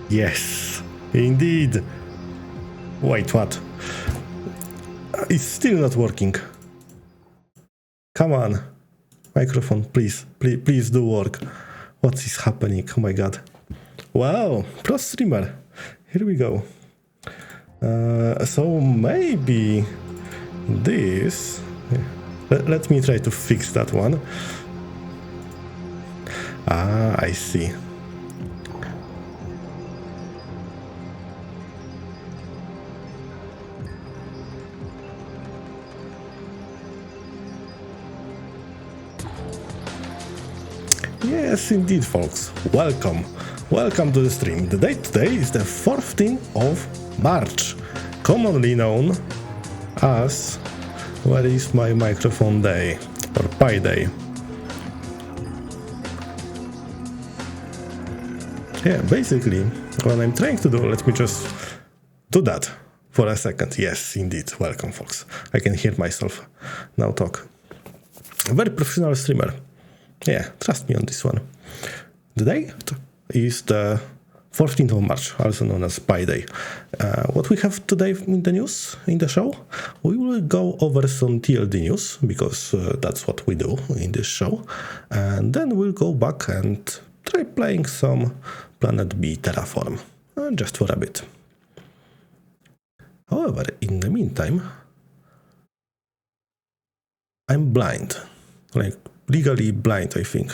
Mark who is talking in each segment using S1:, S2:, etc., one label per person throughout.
S1: Yes, indeed. Wait, what? It's still not working. Come on. Microphone, please do work. What is happening? Oh my god. Wow, pro streamer. Here we go. So maybe this... Let me try to fix that one. Ah, I see. Yes, indeed, folks. Welcome. Welcome to the stream. The date today is the 14th of March, commonly known as Where is my microphone day? Or Pi Day. Yeah, basically, what I'm trying to do, let me just do that for a second. Yes, indeed. Welcome, folks. I can hear myself now talk. A very professional streamer. Yeah, trust me on this one. The day is the 14th of March, also known as Pi Day. What we have today in the news, in the show, we will go over some TLD news, because that's what we do in this show. And then we'll go back and try playing some Planet B Terraform, just for a bit. However, in the meantime, I'm blind, like legally blind, I think,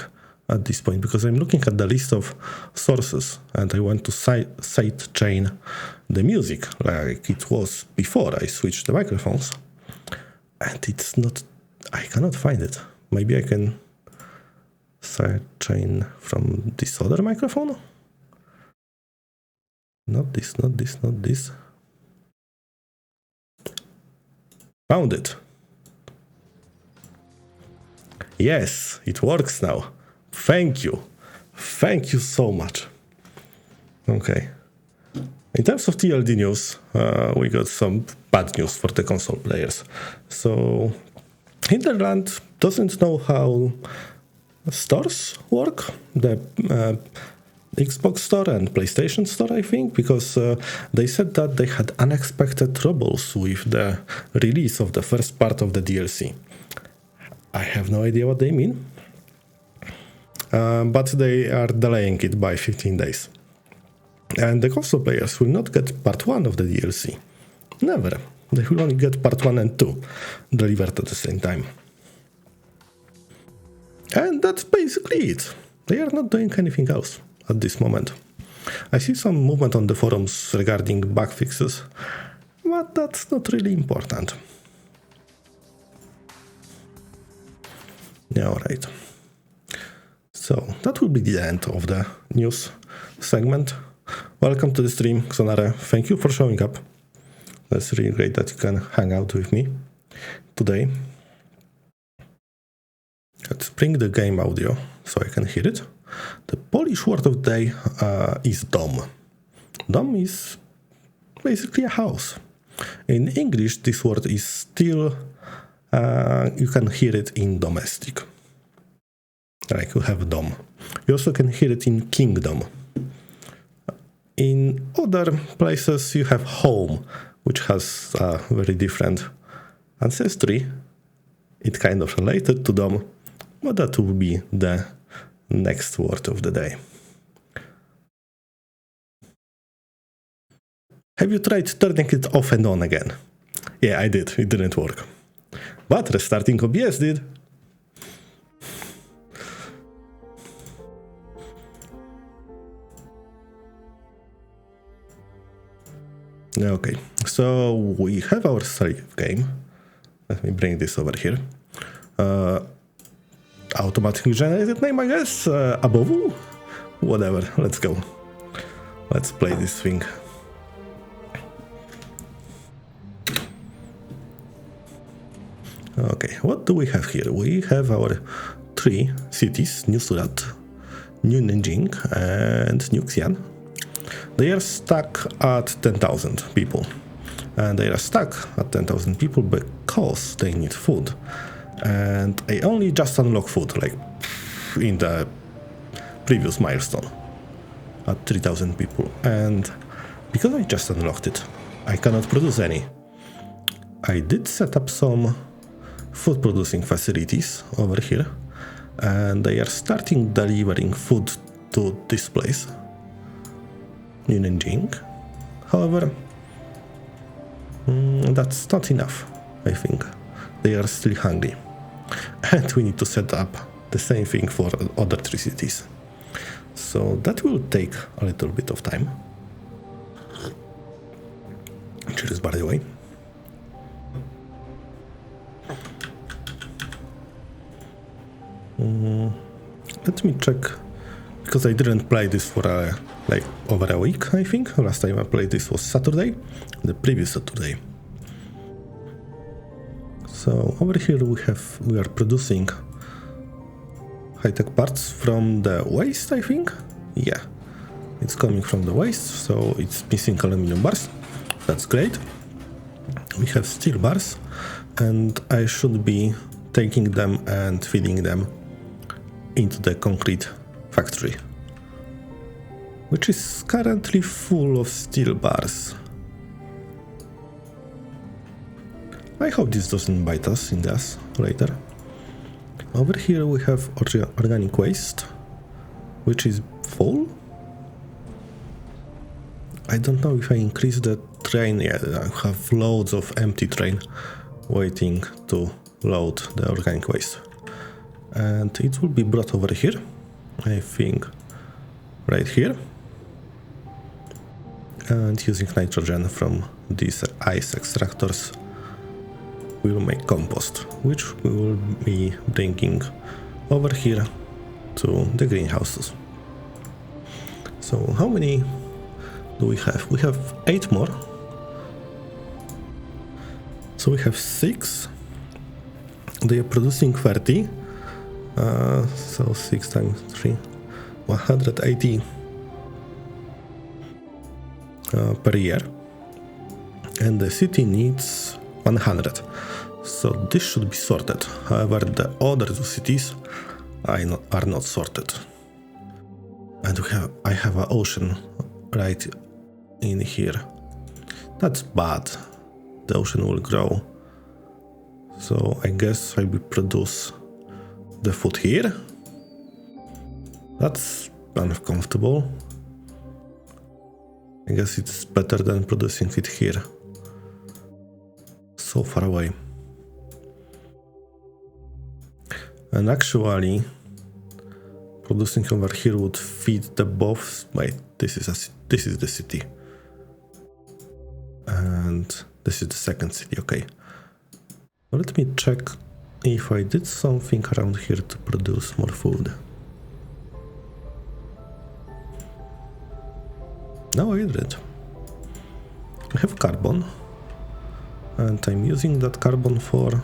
S1: at this point, because I'm looking at the list of sources and I want to sidechain the music like it was before I switched the microphones, and it's not, I cannot find it. Maybe I can sidechain from this other microphone? Not this, not this, not this. Found it. Yes, it works now. Thank you. Thank you so much. Okay. In terms of TLD news, we got some bad news for the console players. So, Hinterland doesn't know how stores work. The Xbox Store and PlayStation Store, I think, because they said that they had unexpected troubles with the release of the first part of the DLC. I have no idea what they mean, but they are delaying it by 15 days. And the console players will not get part 1 of the DLC. Never. They will only get part 1 and 2 delivered at the same time. And that's basically it. They are not doing anything else at this moment. I see some movement on the forums regarding bug fixes, but that's not really important. Yeah, alright. So, that will be the end of the news segment. Welcome to the stream, Xonare. Thank you for showing up. That's really great that you can hang out with me today. Let's bring the game audio so I can hear it. The Polish word of the day is dom. Dom is basically a house. In English, this word is still... you can hear it in domestic. Like you have dom. You also can hear it in kingdom. In other places you have home, which has a very different ancestry. It's kind of related to dom, but that will be the next word of the day. Have you tried turning it off and on again? Yeah, I did. It didn't work. But restarting OBS did. Okay, so we have our save game. Let me bring this over here. Automatically generated name, I guess. Abovu? Whatever, let's go. Let's play this thing. Okay, what do we have here? We have our 3 cities, New Surat, New Nanjing, and New Xi'an. They are stuck at 10,000 people. And they are stuck at 10,000 people because they need food. And I only just unlocked food, like in the previous milestone. at 3000 people, and because I just unlocked it, I cannot produce any. I did set up some food producing facilities over here, and they are starting delivering food to this place in Nanjing. However, that's not enough, I think. They are still hungry, and we need to set up the same thing for other 3 cities. So that will take a little bit of time. Cheers, by the way. Let me check, because I didn't play this for like over a week, I think. Last time I played this was Saturday, the previous Saturday. So over here we are producing high-tech parts from the waste, I think. Yeah, it's coming from the waste, so it's missing aluminum bars. That's great. We have steel bars, and I should be taking them and feeding them into the concrete factory, which is currently full of steel bars. I hope this doesn't bite us in the ass later. Over here we have organic waste, which is full. I don't know if I increase the train. Yeah, I have loads of empty train waiting to load the organic waste. And it will be brought over here, I think, right here. And using nitrogen from these ice extractors, we will make compost, which we will be bringing over here to the greenhouses. So how many do we have? We have 8 more. So we have 6. They are producing 30. So 6 times 3, 180 per year. And the city needs 100. So this should be sorted. However, the other 2 cities are not sorted. And I have an ocean right in here. That's bad. The ocean will grow. So I guess I will produce the food here. That's uncomfortable. I guess it's better than producing it here. So far away. And actually, producing over here would feed the both. Wait, this is the city, and this is the second city. Okay. Let me check if I did something around here to produce more food. No, I did. I have carbon, and I'm using that carbon for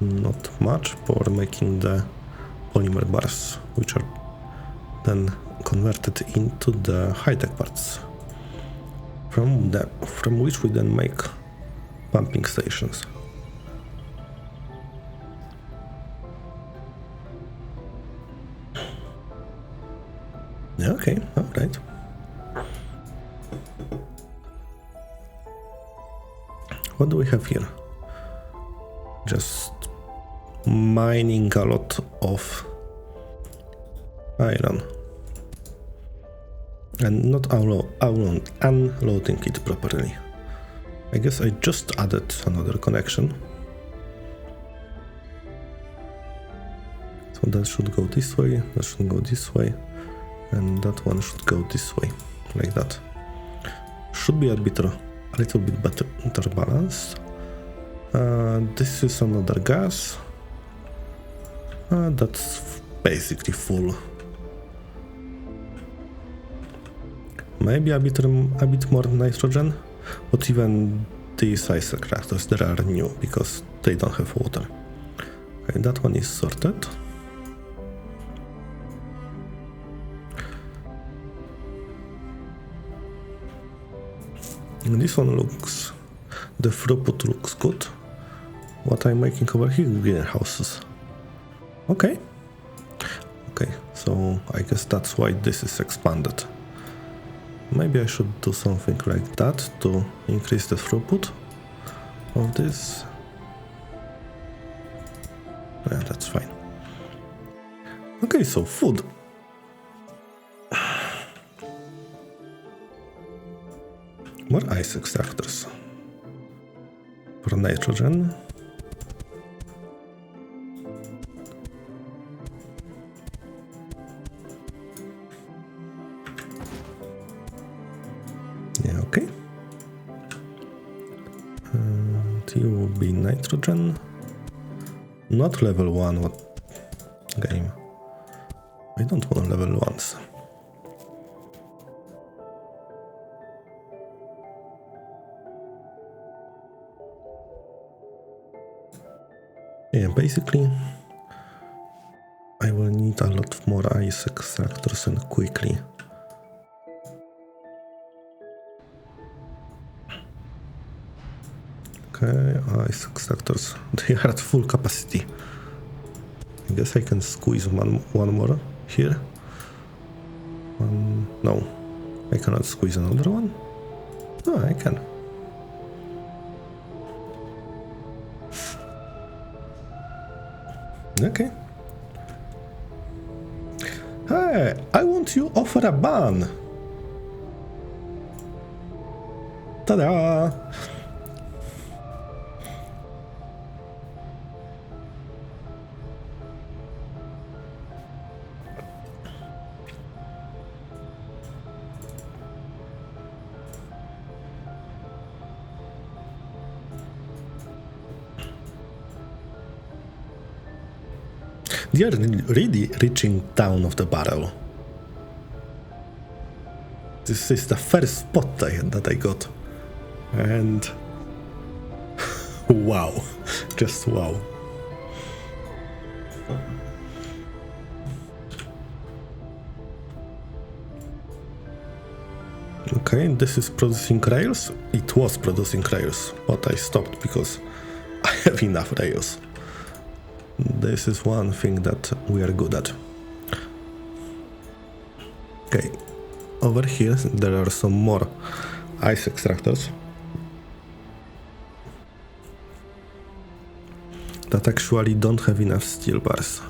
S1: not much, for making the polymer bars, which are then converted into the high-tech parts, from which we then make pumping stations. Okay, all right. What do we have here? Just mining a lot of iron and not unloading it properly. I guess I just added another connection. So that should go this way, that should go this way, and that one should go this way, like that. Should be a little bit better balanced. This is another gas. That's basically full. Maybe a bit more nitrogen, but even these ice extractors, they are new because they don't have water. Okay, that one is sorted. And this one the throughput looks good. What I'm making over here is greenhouses. Okay, so I guess that's why this is expanded. Maybe I should do something like that to increase the throughput of this. Yeah, that's fine. Okay, so food. More ice extractors. For nitrogen. Yeah, okay. And you will be nitrogen. Not level 1, what game? I don't want level 1s. Yeah, basically I will need a lot more ice extractors and quickly. Okay, ice extractors, they are at full capacity. I guess I can squeeze one more here. No, I cannot squeeze another one. Oh, I can. Okay. Hey, I want you offer a ban. Ta-da! They are really reaching down of the barrel. This is the first spot that I got. And wow, just wow. Okay, this is producing rails. It was producing rails, but I stopped because I have enough rails. This is one thing that we are good at. Okay, over here there are some more ice extractors that actually don't have enough steel bars.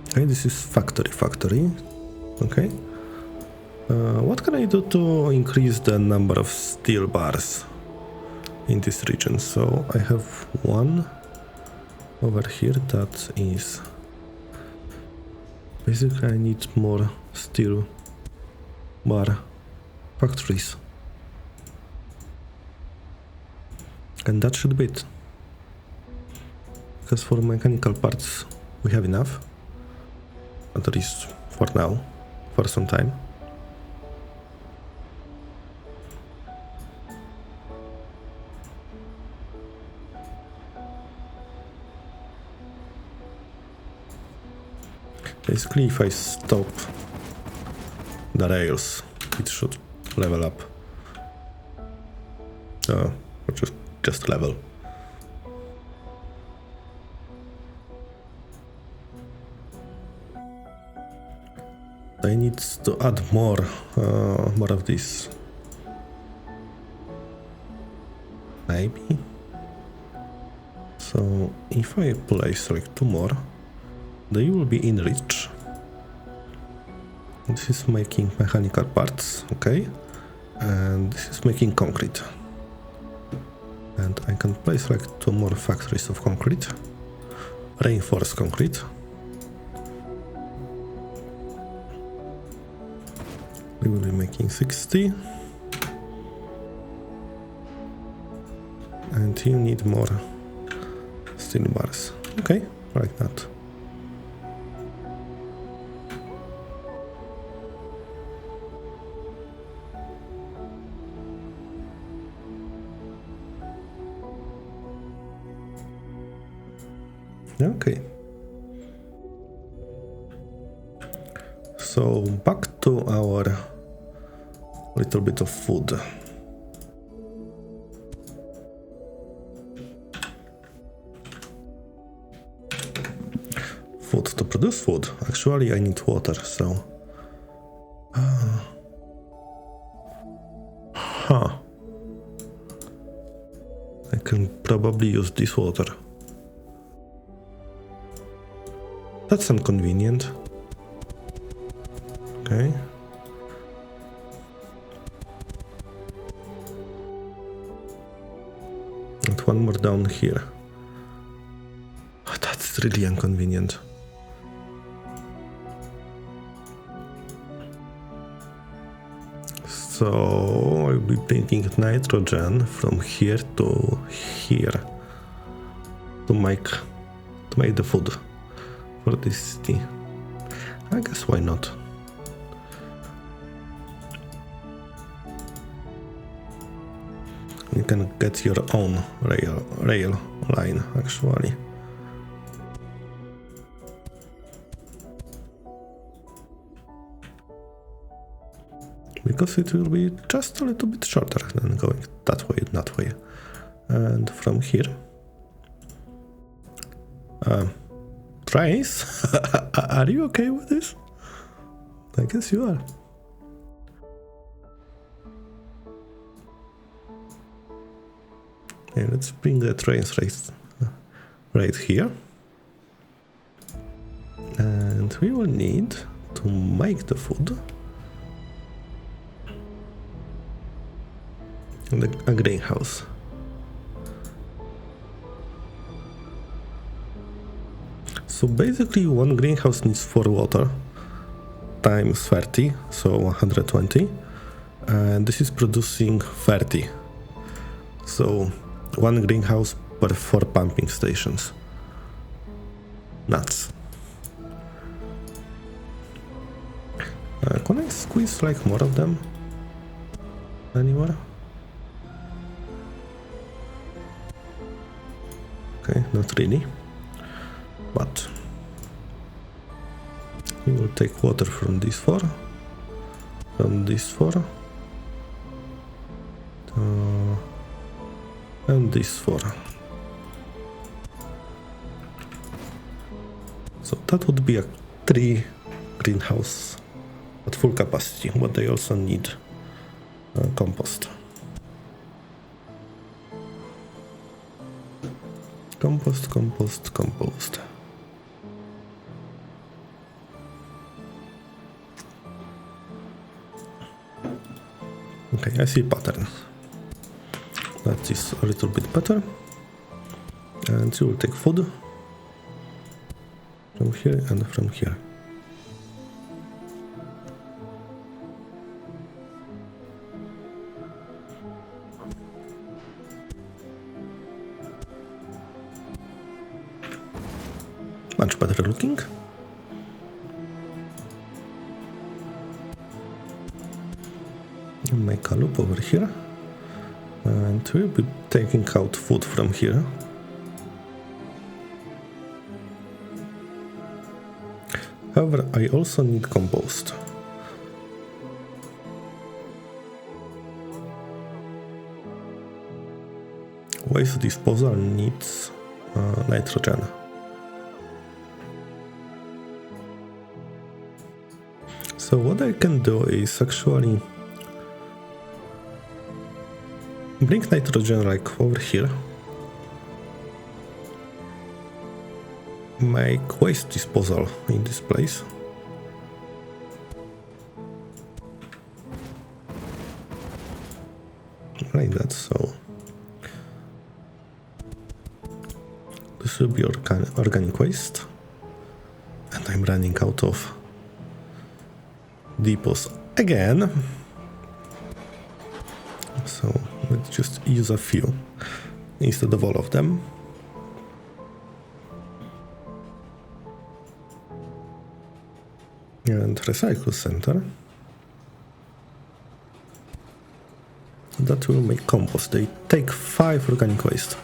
S1: Okay, this is factory. Okay. What can I do to increase the number of steel bars in this region? So I have one over here that is... Basically I need more steel bar factories. And that should be it. Because for mechanical parts we have enough. At least for now, for some time. Basically, if I stop the rails, it should level up. Or just level. I need to add more of this. Maybe. So if I place like 2 more, they will be in reach. This is making mechanical parts, okay? And this is making concrete. And I can place like 2 more factories of concrete. Reinforced concrete. We will be making 60. And you need more steel bars. Okay, like that. Okay. So back to our little bit of food. food. To produce food, actually I need water, so... I can probably use this water. That's inconvenient. Okay. And one more down here. Oh, that's really inconvenient. So I'll be bringing nitrogen from here to here to make the food for this city. I guess why not? You can get your own rail line actually. Because it will be just a little bit shorter than going that way, that way. And from here... trains? Are you okay with this? I guess you are. Okay, let's bring the trains right here. And we will need to make the food. A greenhouse. So basically one greenhouse needs 4 water times 30, so 120, and this is producing 30. So one greenhouse per 4 pumping stations. Nuts. Can I squeeze like more of them anywhere? Okay, not really, but we will take water from these 4, from these 4, and these 4. So that would be a 3 greenhouse at full capacity, but they also need compost. Compost. Okay, I see pattern. That is a little bit better. And you will take food from here and from here. Much better looking. Make a loop over here, and we'll be taking out food from here. However, I also need compost. Waste disposal needs nitrogen. So what I can do is actually bring nitrogen like over here, make waste disposal in this place, like that. So this will be organic waste, and I'm running out of depots again, so let's just use a few instead of all of them. And recycle center. That will make compost. They take 5 organic waste.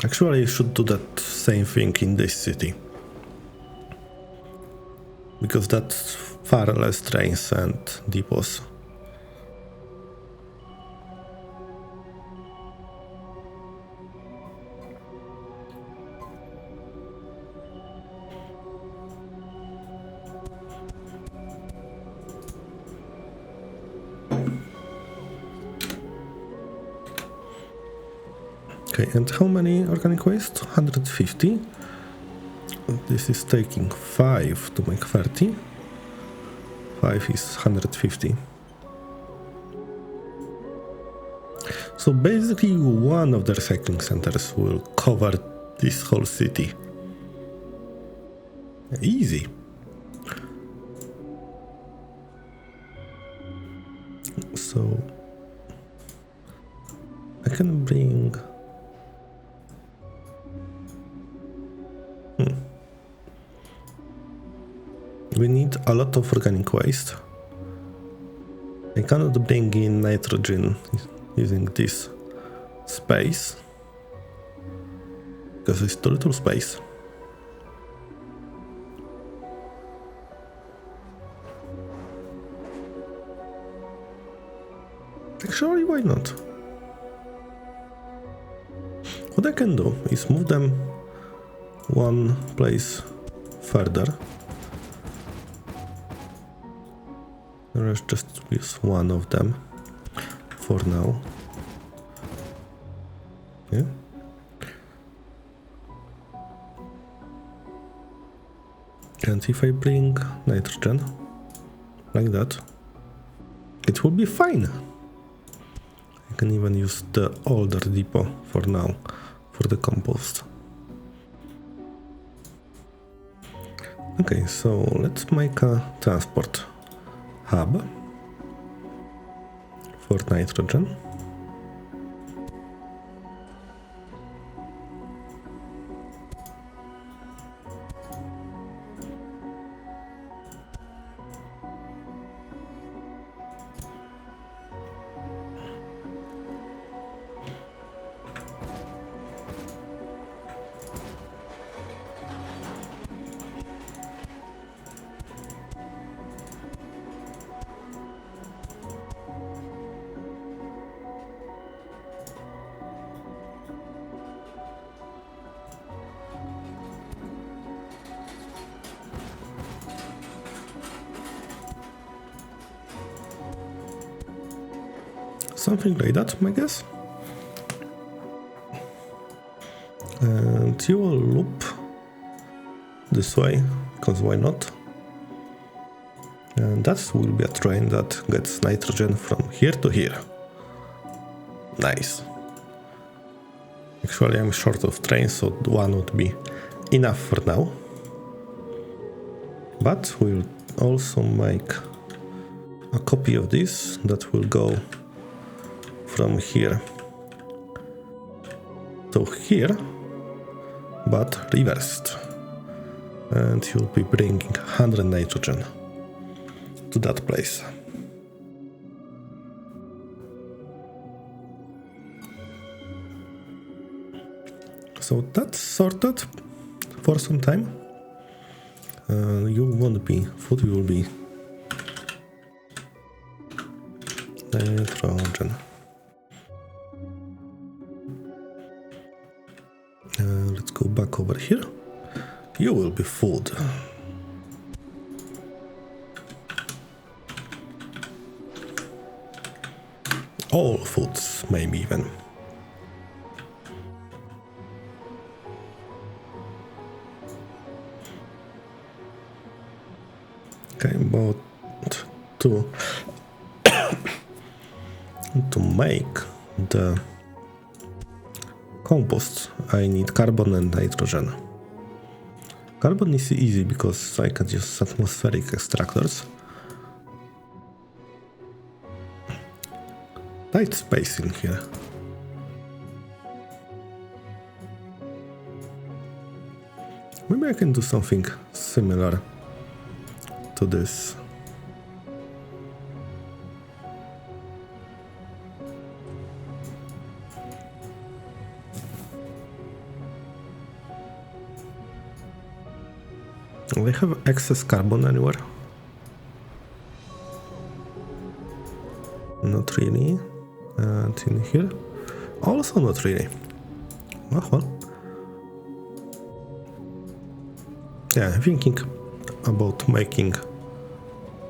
S1: Actually, I should do that same thing in this city, because that's far less trains and depots. Okay, and how many organic waste? 150. This is taking 5 to make 30. 5 is 150. So basically one of the recycling centers will cover this whole city. Easy. So I can bring we need a lot of organic waste. I cannot bring in nitrogen using this space because it's too little space. Actually, why not? What I can do is move them one place further. Let's just use one of them for now. Yeah. And if I bring nitrogen like that, it will be fine. I can even use the older depot for now for the compost. Okay, so let's make a transport hub for nitrogen. Something like that, I guess. And you will loop this way, because why not? And that will be a train that gets nitrogen from here to here. Nice. Actually, I'm short of trains, so one would be enough for now. But we'll also make a copy of this that will go from here to here, but reversed. And you'll be bringing 100 nitrogen to that place. So that's sorted for some time. You won't be, food will be nitrogen. Let's go back over here. You will be food. All foods, maybe even. Okay, but to make the compost, I need carbon and nitrogen. Carbon is easy because I can use atmospheric extractors. Tight spacing here. Maybe I can do something similar to this. Do they have excess carbon anywhere? Not really. And in here? Also not really. Oh well. Yeah, I'm thinking about making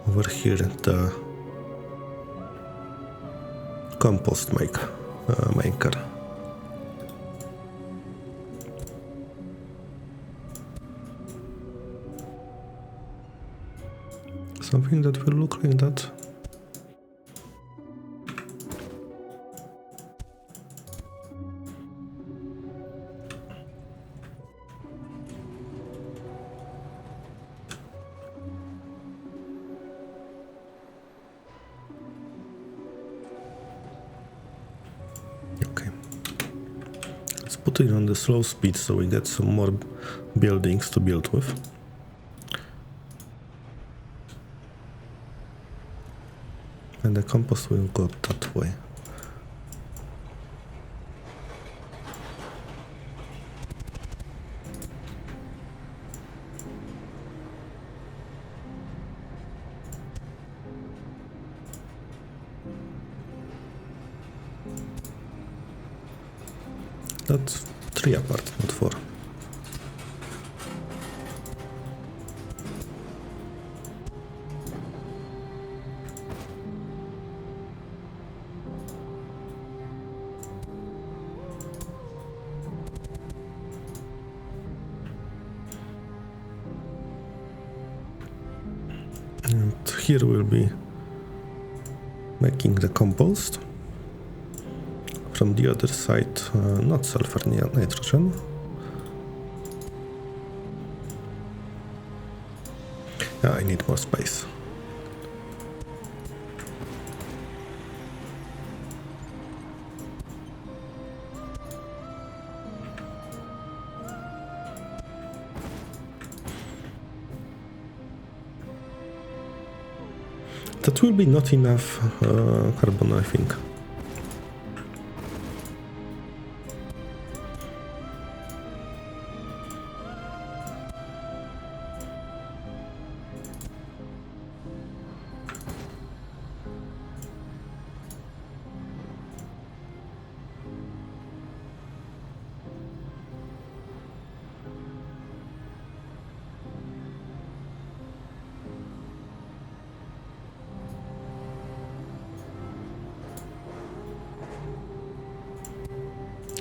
S1: over here the compost maker. something that will look like that. Okay. Let's put it on the slow speed so we get some more buildings to build with. And the compost will go that way. That's 3 apart, not 4. And here we'll be making the compost. From the other side, not sulfur, nitrogen. I need more space. That will be not enough carbon, I think.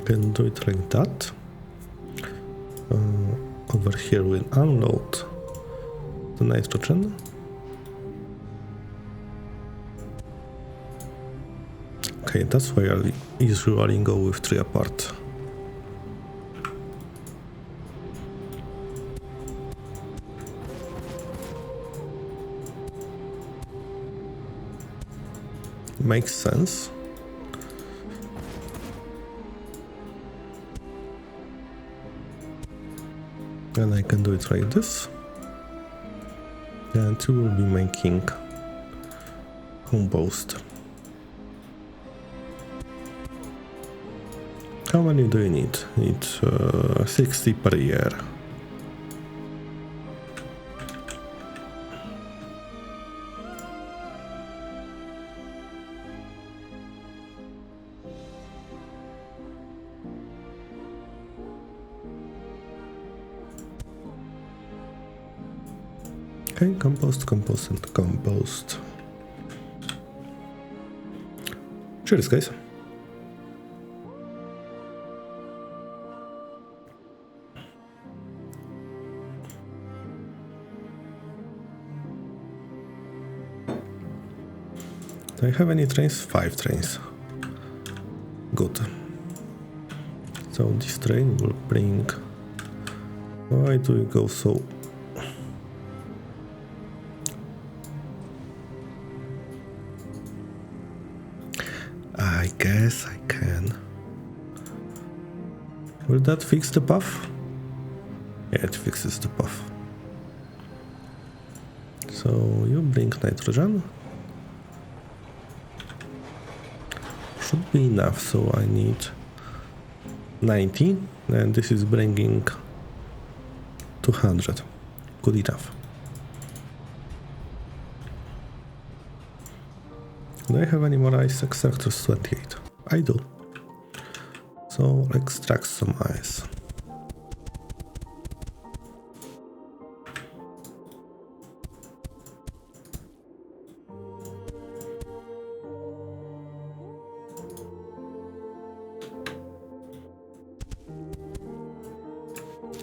S1: Can do it like that. Over here we'll unload the nitrogen. Okay, that's why I usually go with 3 apart. Makes sense. And I can do it like this. And we will be making compost. How many do you need? Need 60 per year. Okay, compost, compost, and compost. Cheers, guys. Do I have any trains? 5 trains. Good. So this train will bring... Why do we go so... I guess I can. Will that fix the path? Yeah, it fixes the path. So you bring nitrogen. Should be enough, so I need 90, and this is bringing 200. Good enough. Do I have any more ice extractors? 28. I do. So extract some ice.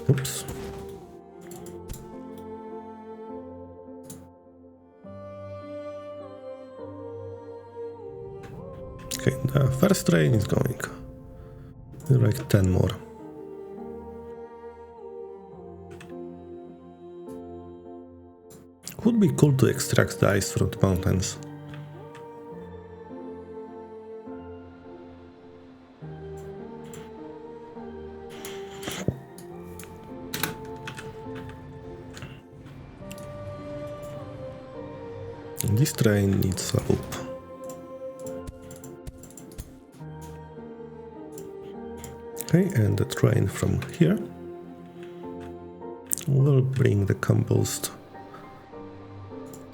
S1: Oops. Okay, the first train is going. Like 10 more. Would be cool to extract the ice from the mountains. This train needs a loop. Okay, and the train from here will bring the compost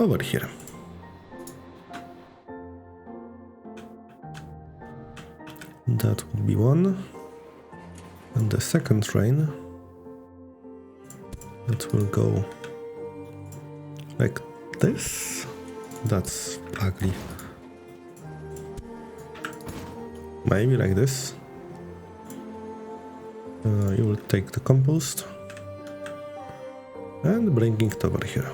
S1: over here. That would be one. And the second train that will go like this. That's ugly. Maybe like this. You will take the compost and bring it over here.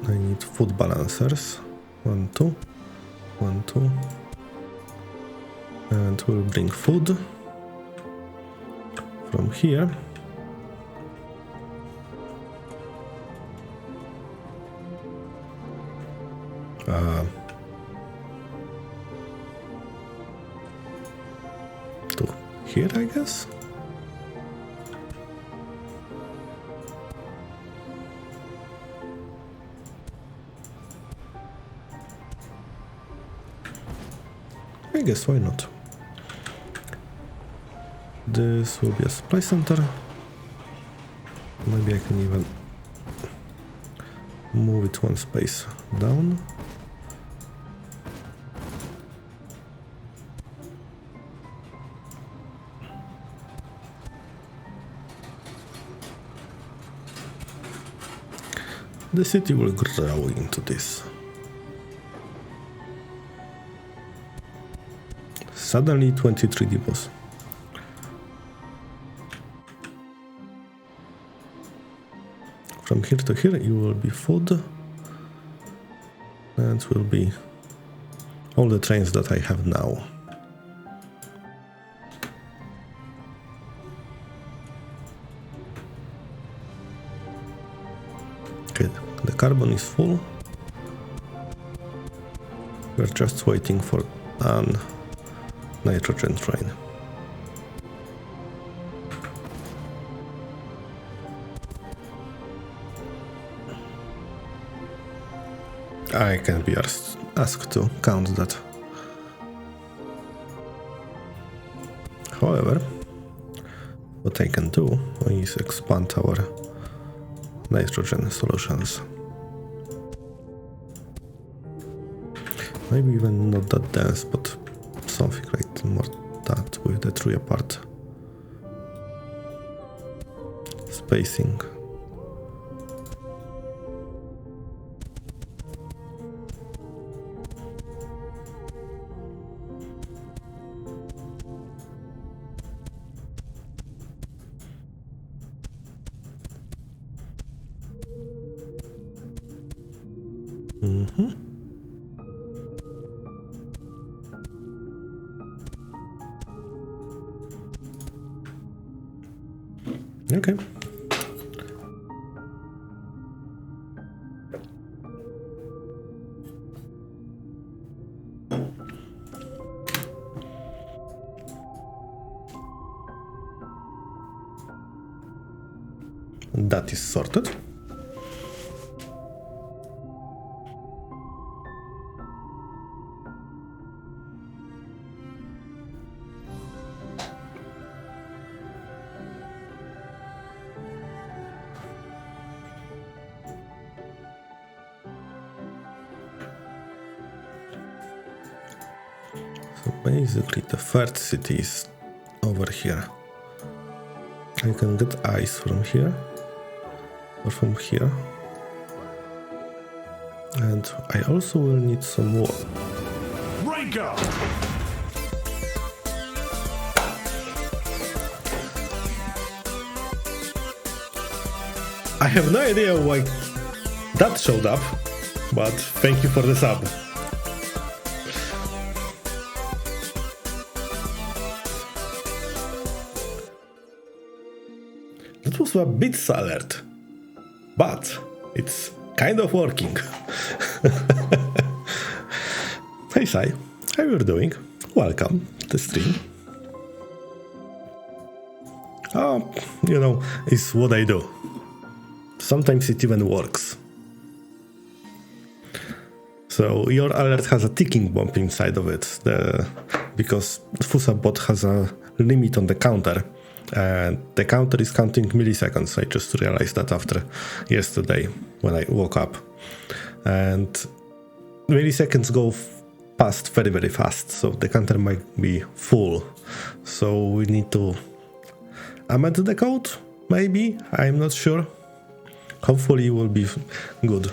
S1: I need food balancers. 1, 2, 1, 2, and we'll bring food from here. To here, I guess. I guess why not? This will be a supply center. Maybe I can even move it one space down. The city will grow into this. Suddenly 23 depots. From here to here it will be food, and will be all the trains that I have now. Okay, the carbon is full. We're just waiting for an nitrogen train. I can be asked to count that. However, what I can do is expand our nitrogen solutions. Maybe even not that dense, but something like more that with the tree apart spacing. Okay. That is sorted. Basically, the third city is over here. I can get ice from here or from here, and I also will need some more.
S2: Break up!
S1: I have no idea why that showed up, but thank you for the sub. That was a bits alert, but it's kind of working. Hey Sai, how are you doing? Welcome to the stream. Oh, you know, it's what I do. Sometimes it even works. So your alert has a ticking bomb inside of it, because Fusabot has a limit on the counter. And the counter is counting milliseconds. I just realized that after yesterday when I woke up. And milliseconds go past very, very fast. So the counter might be full. So we need to amend the code, maybe. I'm not sure. Hopefully it will be good.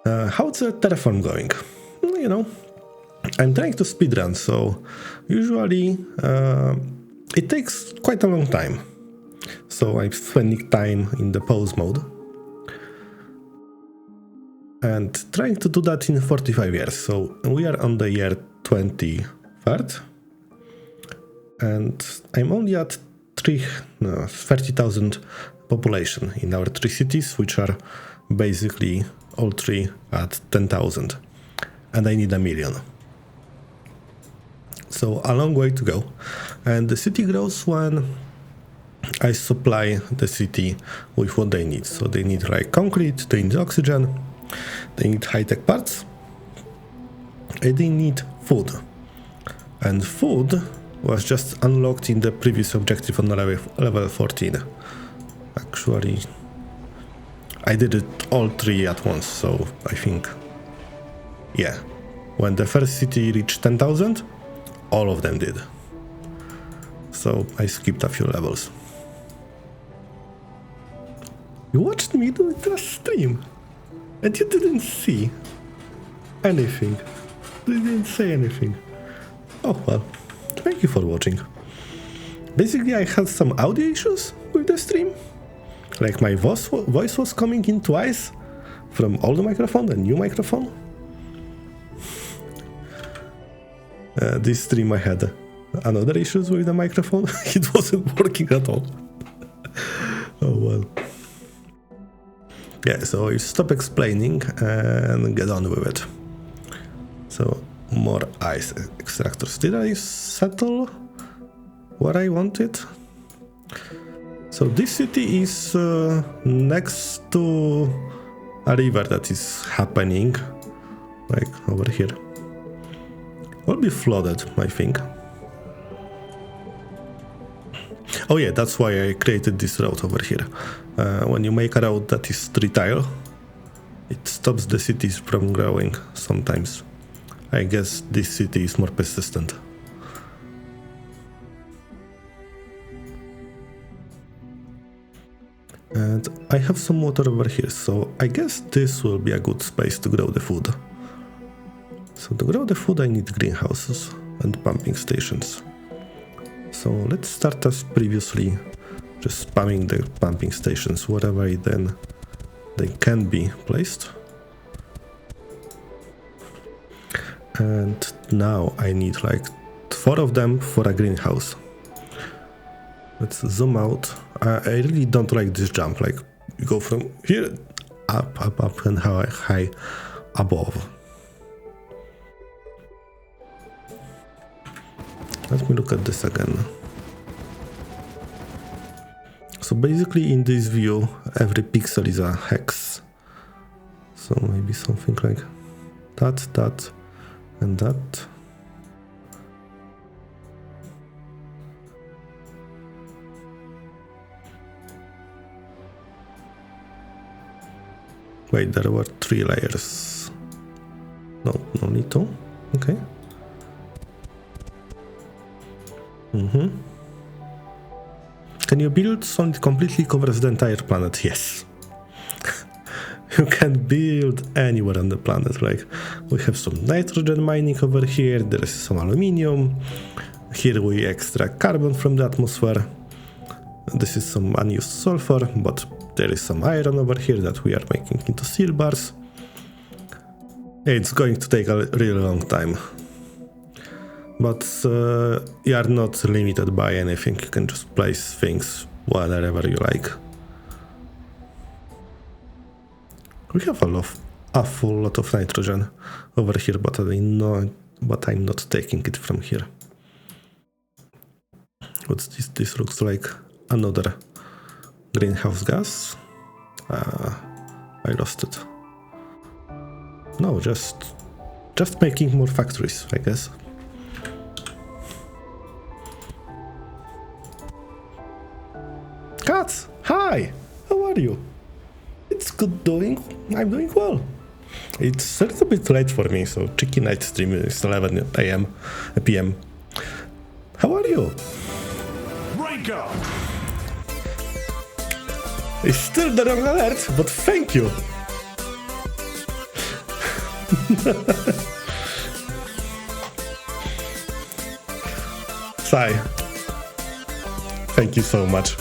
S1: How's the Terraform going? You know, I'm trying to speedrun. So usually... it takes quite a long time, so I'm spending time in the pause mode and trying to do that in 45 years. So we are on the year 23rd and I'm only at 30,000 population in our 3 cities, which are basically all 3 at 10,000, and I need 1 million. So a long way to go, and the city grows when I supply the city with what they need. So they need like concrete, they need oxygen, they need high-tech parts, and they need food. And food was just unlocked in the previous objective on level 14. Actually, I did it all 3 at once, so I think, yeah, when the first city reached 10,000, all of them did. So I skipped a few levels. You watched me do the stream and you didn't see anything. You didn't say anything. Oh well, thank you for watching. Basically I had some audio issues with the stream. Like my voice was coming in twice from old microphone and new microphone. This stream I had another issues with the microphone. It wasn't working at all. Oh well. Yeah, so I stop explaining and get on with it. So more ice extractors. Did I settle what I wanted? So this city is next to a river that is happening, like over here. Will be flooded, I think. Oh yeah, that's why I created this road over here. When you make a road that is 3 tile, it stops the cities from growing sometimes. I guess this city is more persistent. And I have some water over here, so I guess this will be a good space to grow the food. So to grow the food I need greenhouses and pumping stations. So let's start as previously, just spamming the pumping stations wherever then they can be placed. And now I need like 4 of them for a greenhouse. Let's zoom out. I really don't like this jump, like you go from here up and high above. Let me look at this again. So basically in this view, every pixel is a hex. So maybe something like that, and that. Wait, there were 3 layers. No, only 2. Okay. Can you build something that completely covers the entire planet? Yes. You can build anywhere on the planet. Like, we have some nitrogen mining over here, there is some aluminium. Here we extract carbon from the atmosphere. This is some unused sulfur, but there is some iron over here that we are making into steel bars. It's going to take a really long time. But you are not limited by anything, you can just place things wherever you like. We have a full lot of nitrogen over here, but I'm not taking it from here. What's this? This looks like another greenhouse gas. I lost it. No, just making more factories, I guess. Cats, hi! How are you? It's good doing. I'm doing well. It's a little bit late for me, so cheeky night stream is 11 p.m. How are you?
S2: Rank up!
S1: It's still the wrong alert, but thank you. Sai, thank you so much.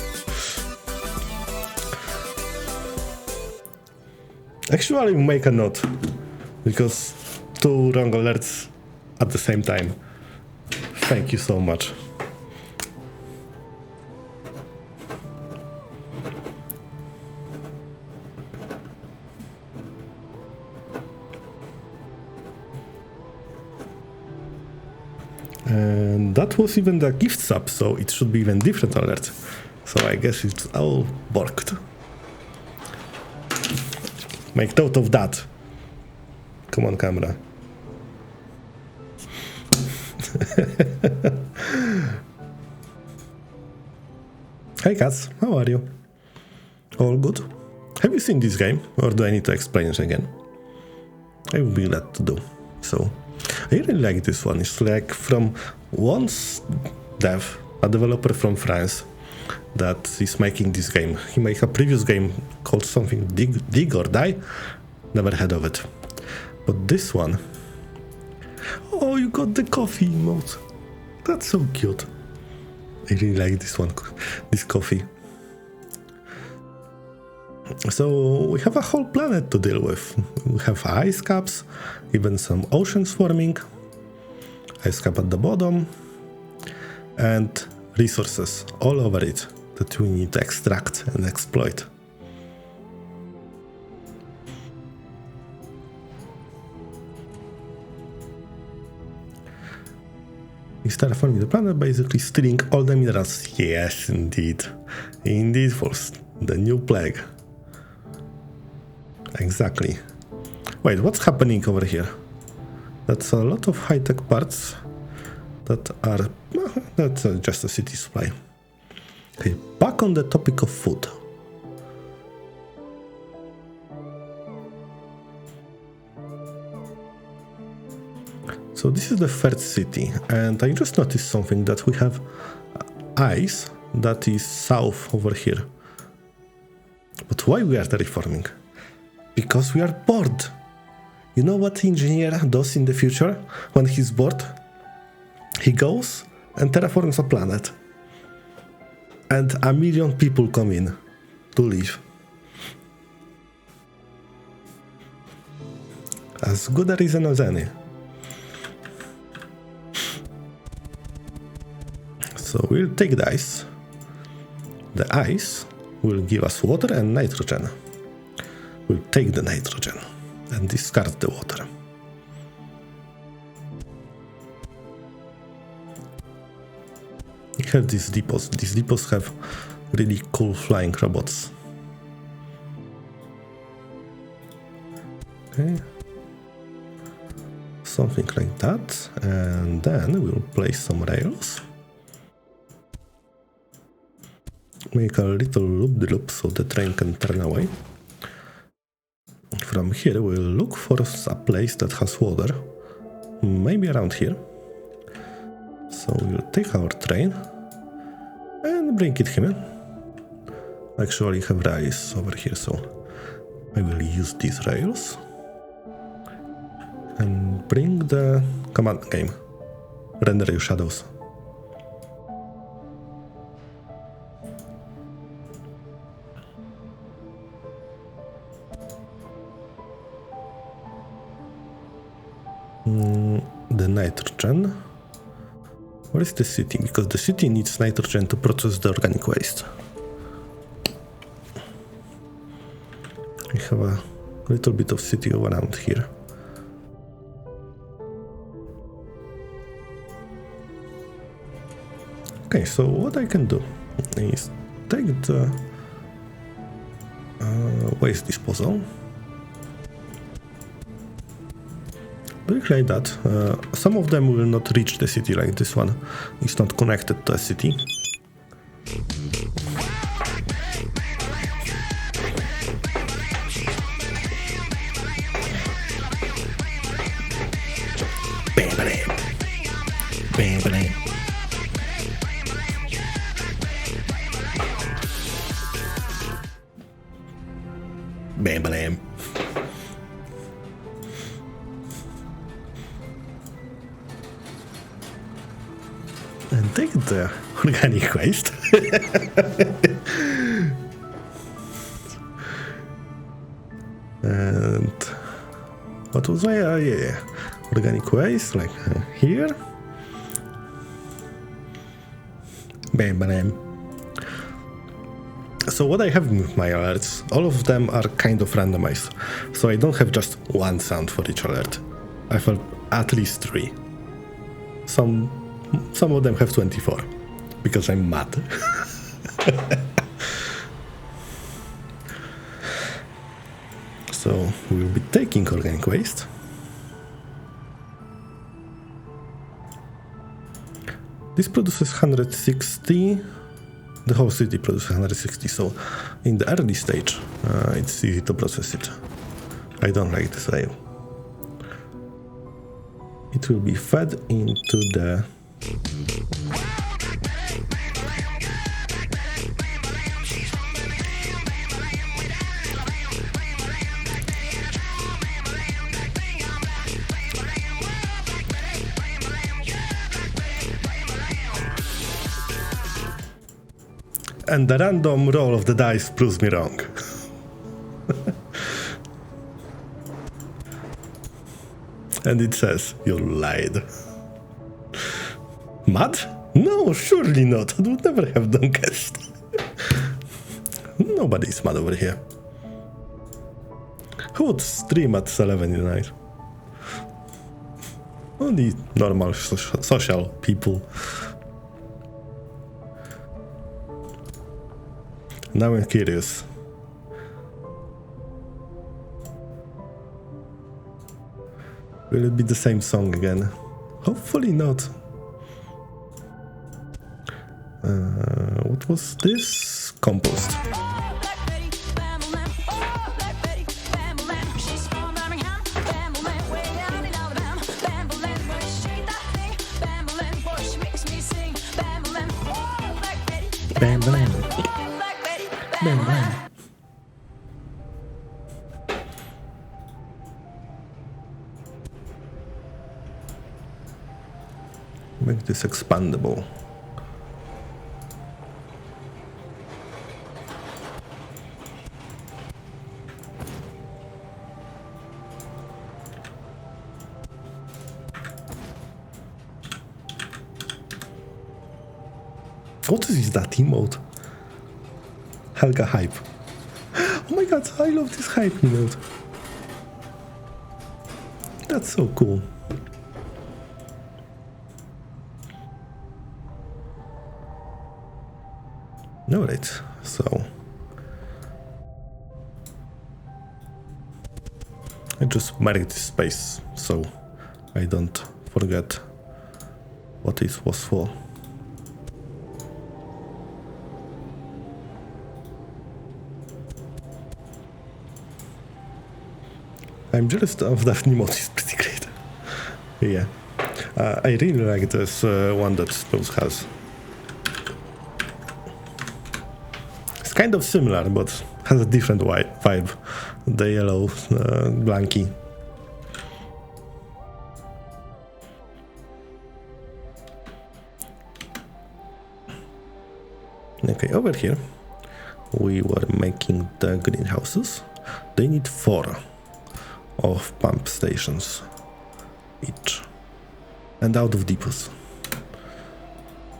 S1: Actually, make a note, because 2 wrong alerts at the same time. Thank you so much. And that was even the gift sub, so it should be even different alert. So I guess it's all borked. Make note of that. Come on, camera. Hey cats, how are you? All good? Have you seen this game, or do I need to explain it again? I would be glad to do so. I really like this one. It's like from once dev, a developer from France that is making this game. He made a previous game called something Dig or Die. Never heard of it. But this one... Oh, you got the coffee emote. That's so cute. I really like this one, this coffee. So we have a whole planet to deal with. We have ice caps, even some oceans forming, ice cap at the bottom, and resources all over it that we need to extract and exploit. Is terraforming the planet basically stealing all the minerals? Yes, indeed. Indeed, for the new plague. Exactly. Wait, what's happening over here? That's a lot of high-tech parts that are... that's just a city supply. Okay, back on the topic of food. So this is the third city, and I just noticed something, that we have ice that is south over here. But why we are terraforming? Because we are bored. You know what the engineer does in the future when he's bored? He goes and terraforms a planet. And 1 million people come in to live. As good a reason as any. So we'll take the ice. The ice will give us water and nitrogen. We'll take the nitrogen and discard the water. We have these depots. These depots have really cool flying robots. Okay. Something like that. And then we'll place some rails. Make a little loop-de-loop so the train can turn away. From here we'll look for a place that has water, maybe around here. So we'll take our train and bring it here. Actually have rails over here, so I will use these rails and bring the command game. Render your shadows. the nitrogen. Where is the city? Because the city needs nitrogen to process the organic waste. We have a little bit of city around here. Okay, so what I can do is take the waste disposal. Do it like that. Some of them will not reach the city, like this one is not connected to a city. Bam, bam. Bam, bam. Bam, bam. And take the organic waste. And what was I? Yeah, organic waste, like here. Bam, bam. So what I have with my alerts, all of them are kind of randomized. So I don't have just one sound for each alert. I have at least 3. Some of them have 24, because I'm mad. So we'll be taking organic waste. This produces 160. The whole city produces 160, so in the early stage, it's easy to process it. I don't like this rail. It will be fed into the and the random roll of the dice proves me wrong. And it says, you lied. Mad? No, surely not. I would never have done guessed. Nobody's mad over here. Who would stream at 11 in the night? Only normal social people. Now I'm curious. Will it be the same song again? Hopefully not. What was this? Compost. Bam, bam. Bam, bam. Make this expandable. What is that emote? Helga hype. Oh my god, I love this hype emote. That's so cool. Alright, so I just mark this space so I don't forget what it was for. I'm jealous of that emote, it's pretty great. Yeah, I really like this one that Spills has. It's kind of similar, but has a different vibe. The yellow blankie. Okay, over here we were making the greenhouses. They need 4 of pump stations. each. And out of depots.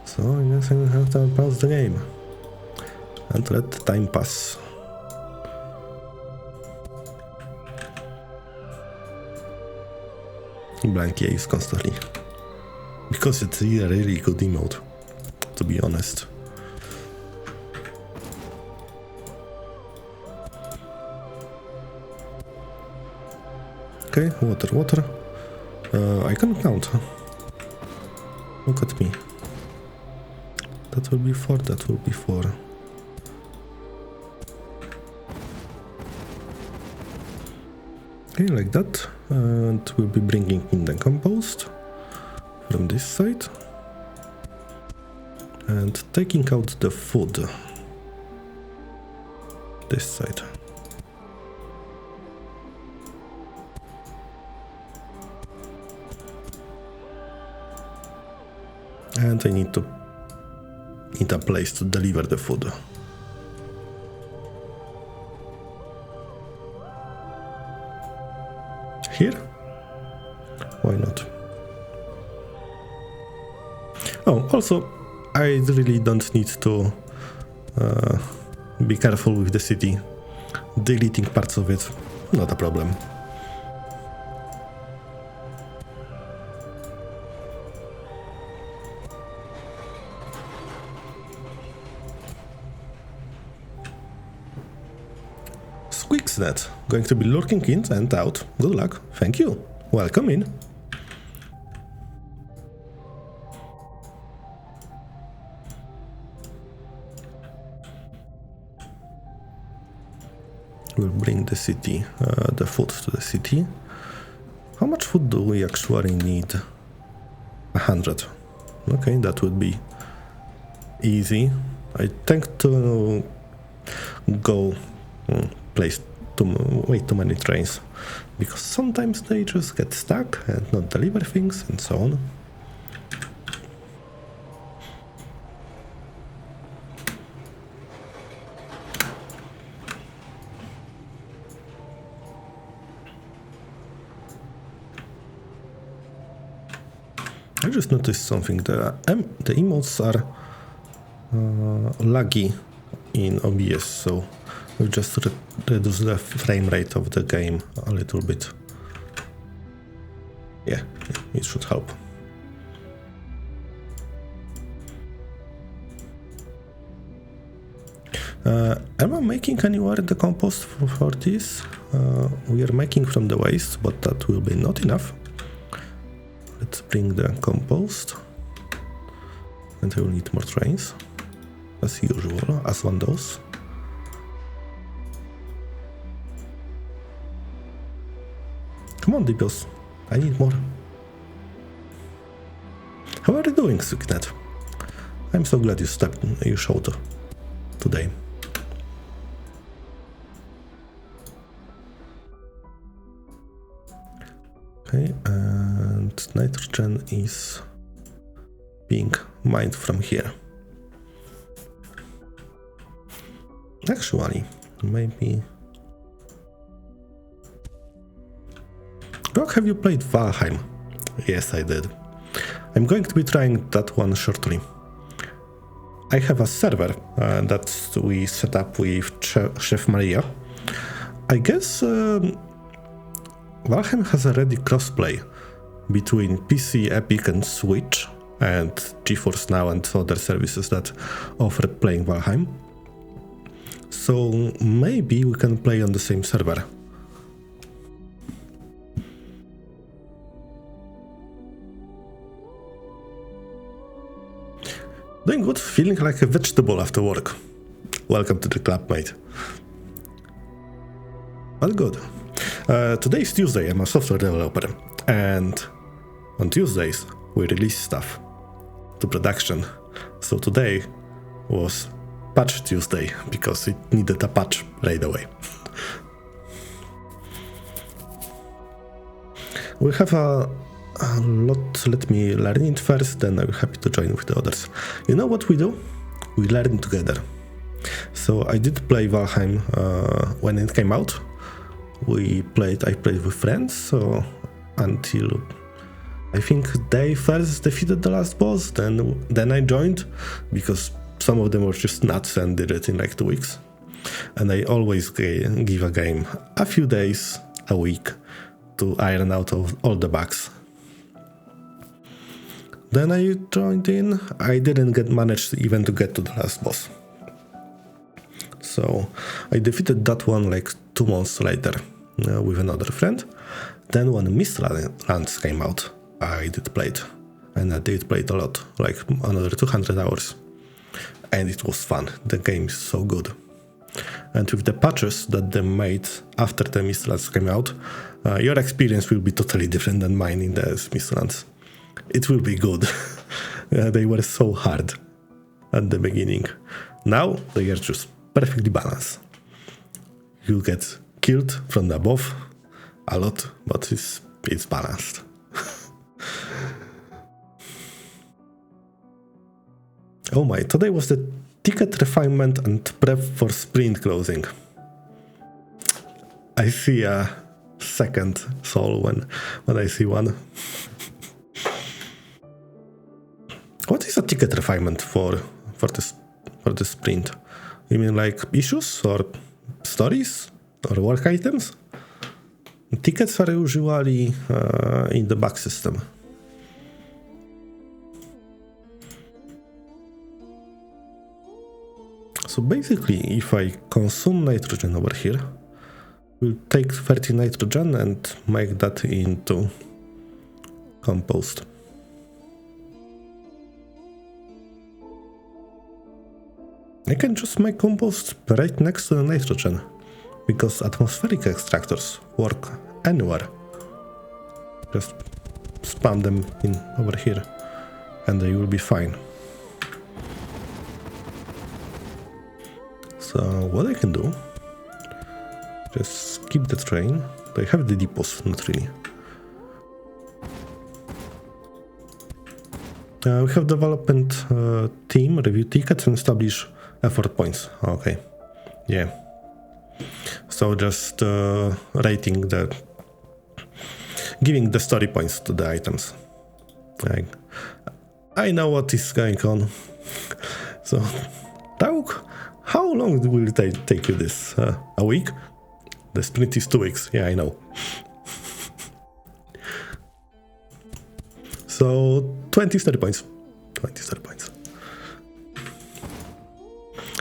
S1: So I guess I will have to pause the game. And let time pass. Blank is constantly. Because it's a really good emote, to be honest. Okay, water. I can count. Look at me. That will be 4, that will be 4. Okay, like that. And we'll be bringing in the compost from this side. And taking out the food. This side. And I need a place to deliver the food. Here? Why not? Oh, also, I really don't need to be careful with the city. Deleting parts of it, not a problem. Squigsnet, going to be lurking in and out. Good luck. Thank you. Welcome in. We'll bring the city, the food to the city. How much food do we actually need? 100. Okay, that would be easy. I tend to go place way too many trains because sometimes they just get stuck and not deliver things and so on. I just noticed something. The emotes are laggy in OBS, so we'll just reduce the frame rate of the game a little bit. Yeah, it should help. Am I making anywhere the compost for this? We are making from the waste, but that will be not enough. Let's bring the compost. And I will need more trains, as usual, as one does. Come on, depots. I need more. How are you doing, Squigsnet? I'm so glad you showed today. Okay, and nitrogen is being mined from here. Actually, maybe... Brock, have you played Valheim? Yes, I did. I'm going to be trying that one shortly. I have a server that we set up with Chef Maria. I guess Valheim has already crossplay between PC, Epic and Switch and GeForce Now and other services that offer playing Valheim. So maybe we can play on the same server. Doing good, feeling like a vegetable after work. Welcome to the club, mate. Well, good. Today is Tuesday, I'm a software developer, and on Tuesdays we release stuff to production. So today was Patch Tuesday, because it needed a patch right away. We have a lot, let me learn it first, then I'm happy to join with the others. You know what we do? We learn together. So I did play Valheim when it came out. I played with friends, so until I think they first defeated the last boss, then I joined, because some of them were just nuts and did it in like 2 weeks. And I always give a game a few days, a week, to iron out of all the bugs. Then I joined in. I didn't manage even to get to the last boss. So I defeated that one like 2 months later with another friend. Then when Mistlands came out, I did play it. And I did play it a lot, like another 200 hours. And it was fun. The game is so good. And with the patches that they made after the Mistlands came out, your experience will be totally different than mine in the Mistlands. It will be good. They were so hard at the beginning. Now they are just perfectly balanced. You get killed from above a lot, but it's balanced. Oh my, today was the ticket refinement and prep for sprint closing. I see a second soul when I see one. What is a ticket refinement for the sprint? You mean like issues or stories or work items? Tickets are usually in the bug system. So basically, if I consume nitrogen over here, we'll take 30 nitrogen and make that into compost. I can just make compost right next to the nitrogen, because atmospheric extractors work anywhere. Just spam them in over here and they will be fine. So what I can do, just skip the train. They have the depots, not really. We have development team, review tickets and establish effort points. Okay, yeah. So just rating giving the story points to the items. I know what is going on. So, how long will it take you this? A week? The sprint is 2 weeks. Yeah, I know. So 20 story points. 20 story points.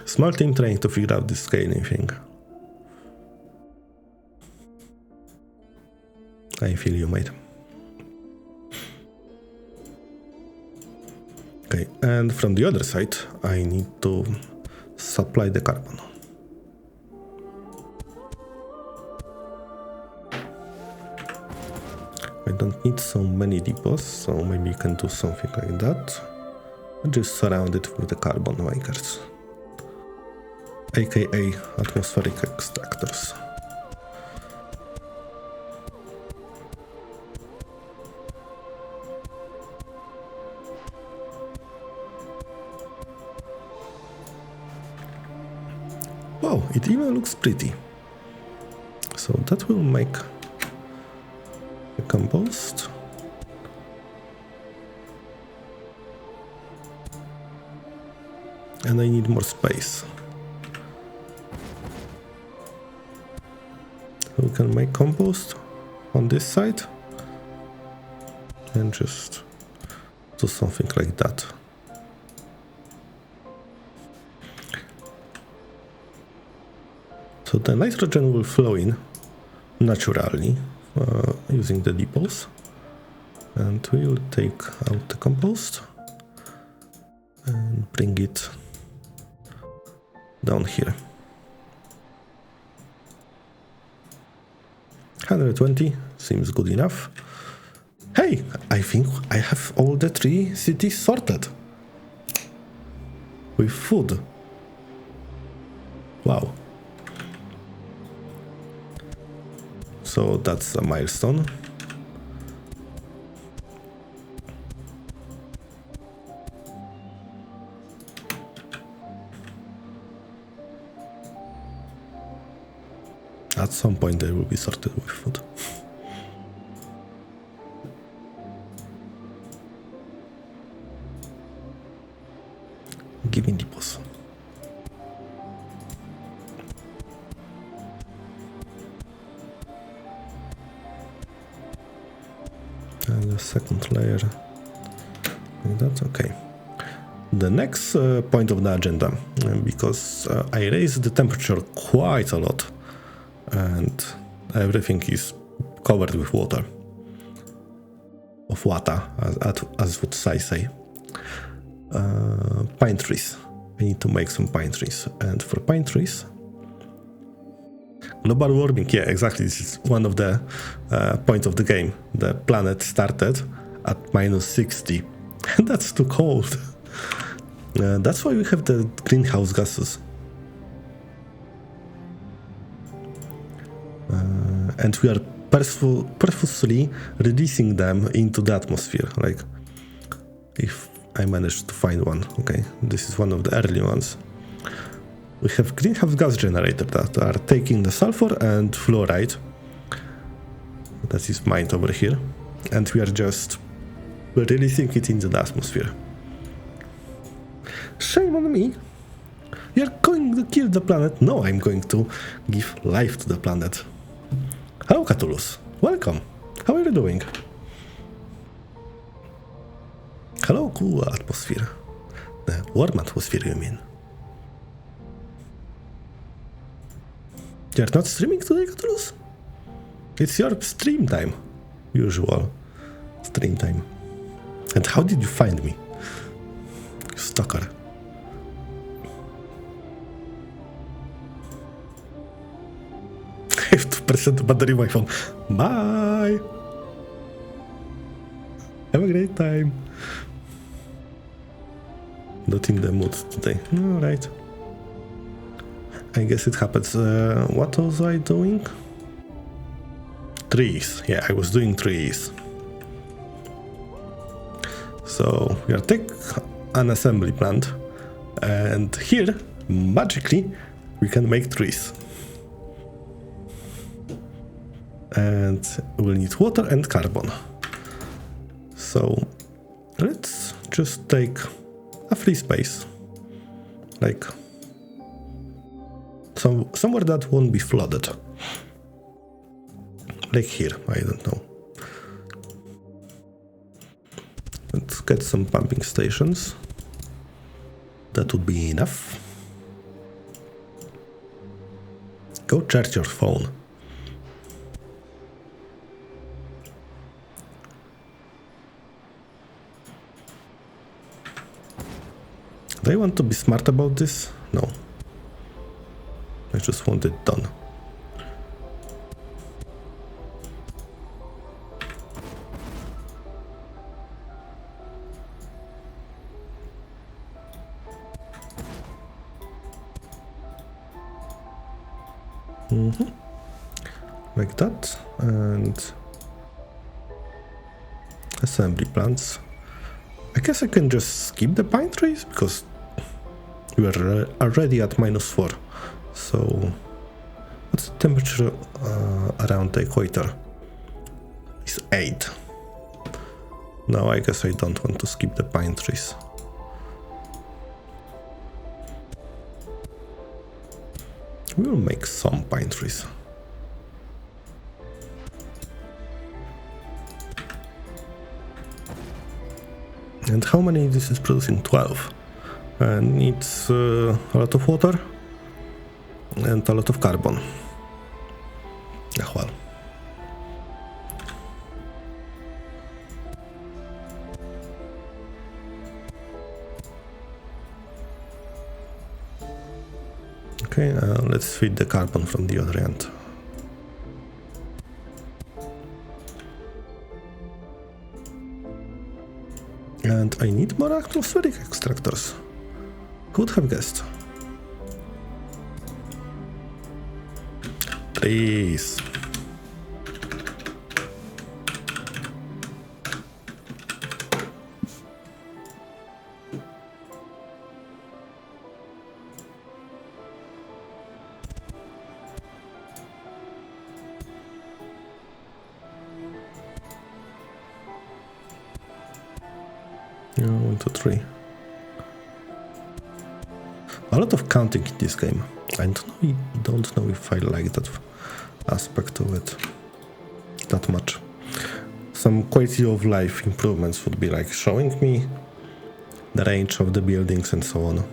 S1: Small team trying to figure out this scaling thing. I feel you, mate. Okay, and from the other side, I need to supply the carbon. I don't need so many depots, so maybe you can do something like that. Just surround it with the carbon makers, aka atmospheric extractors. Wow, it even looks pretty. So that will make a compost. And I need more space. We can make compost on this side and just do something like that. So the nitrogen will flow in naturally using the depots, and we will take out the compost and bring it down here. 120 seems good enough. Hey, I think I have all the 3 cities sorted with food. Wow. So that's a milestone. At some point they will be sorted with food. And a second layer. Like that, okay. The next point of the agenda, because I raised the temperature quite a lot and everything is covered with water. Of water, as would I say. Pine trees. I need to make some pine trees. And for pine trees, global warming, yeah, exactly. This is one of the points of the game. The planet started at -60. And that's too cold. That's why we have the greenhouse gases. And we are purposefully releasing them into the atmosphere. Like, if I managed to find one, okay, this is one of the early ones. We have greenhouse gas generators that are taking the sulfur and fluoride. That is mined over here. And we are just releasing it into the atmosphere. Shame on me. You're going to kill the planet. No, I'm going to give life to the planet. Hello, Cthulhus. Welcome. How are you doing? Hello, cool atmosphere. The warm atmosphere, you mean? You're not streaming today, Cthulhus? It's your stream time. Usual stream time. And how did you find me? Stalker. I have 2% battery on my phone. Bye! Have a great time. Not in the mood today. Alright. I guess it happens. What was I doing? Trees. Yeah, I was doing trees. So we'll take an assembly plant, and here, magically, we can make trees. And we'll need water and carbon. So let's just take a free space, like somewhere that won't be flooded. Like here, I don't know. Let's get some pumping stations. That would be enough. Go charge your phone. Do I want to be smart about this? No. I just want it done. Like that, and assembly plants. I guess I can just skip the pine trees because we are already at -4. So what's the temperature around the equator? It's 8. No, I guess I don't want to skip the pine trees. We'll make some pine trees. And how many this is producing? 12. And needs a lot of water and a lot of carbon. Ah, well. Okay, let's feed the carbon from the other end. And I need more atmospheric extractors. Who would have guessed? Please. Yeah, 1, 2, 3. A lot of counting in this game. I don't know if I like that aspect of it that much. some quality of life improvements would be like showing me the range of the buildings and so on.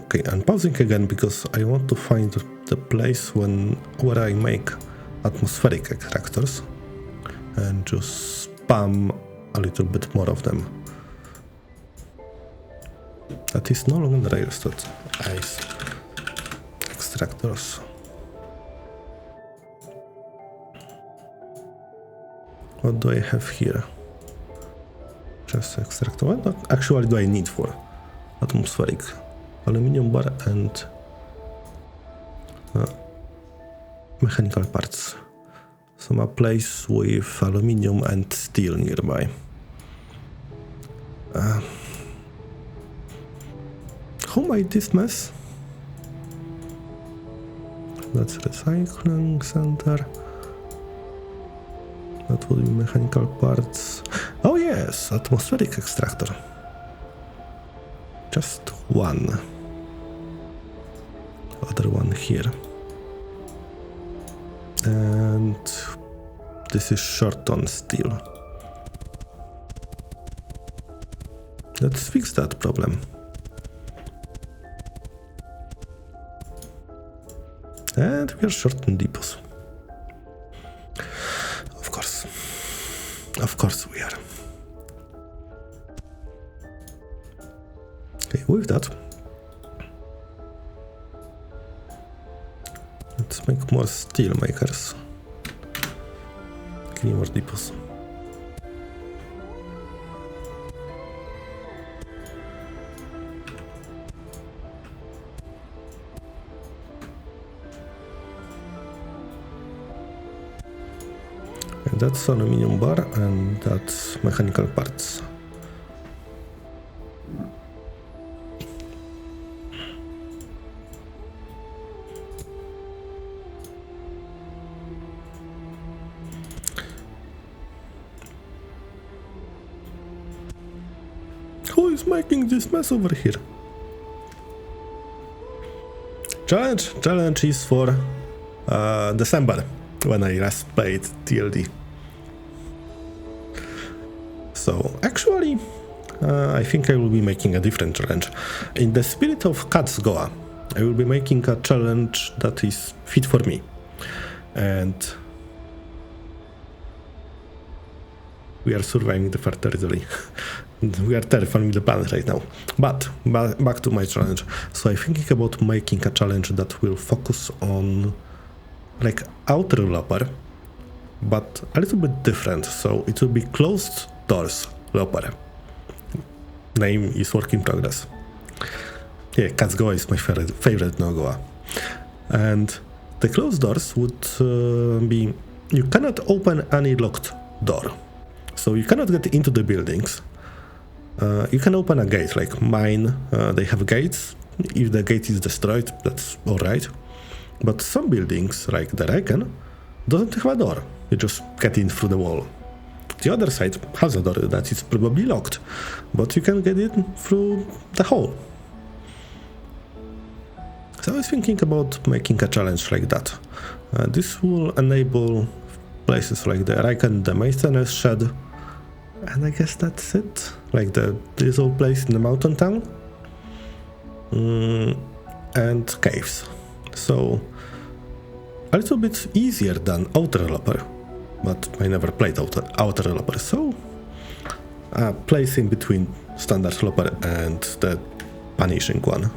S1: Okay, I'm pausing again because I want to find the place where I make atmospheric extractors and just spam a little bit more of them. That is no longer registered as extractors. What do I have here? Just extractor. What actually do I need for atmospheric? Aluminium bar and mechanical parts. Some a place with aluminium and steel nearby. Who made this mess? That's recycling center. That would be mechanical parts. Oh yes, atmospheric extractor. Just one. Other one here. And this is short on steel. Let's fix that problem. And we are short on depots. Of course. Of course we are. Okay, with that, let's make more steel makers. Any more depots. And that's aluminium bar and that's mechanical parts. Who is making this mess over here? Challenge is for December, when I last played TLD. So actually, I think I will be making a different challenge. In the spirit of Cat's Goa, I will be making a challenge that is fit for me. And we are surviving the far territory. We are terraforming the planet right now. But back to my challenge. So I'm thinking about making a challenge that will focus on like outer developer, but a little bit different. So it will be closed doors developer. Name is work in progress. Yeah, Cat's Goa is my favorite no Goa. And the closed doors would be, you cannot open any locked door. So you cannot get into the buildings. You can open a gate, like mine, they have gates. If the gate is destroyed, that's alright. But some buildings, like the Recon, doesn't have a door. You just get in through the wall. The other side has a door that is probably locked, but you can get in through the hole. So I was thinking about making a challenge like that. This will enable places like the Recon, the maintenance shed, and I guess that's it. Like the little place in the mountain town. And caves. So a little bit easier than outer developer, but I never played outer developer, so a place in between standard developer and the punishing one.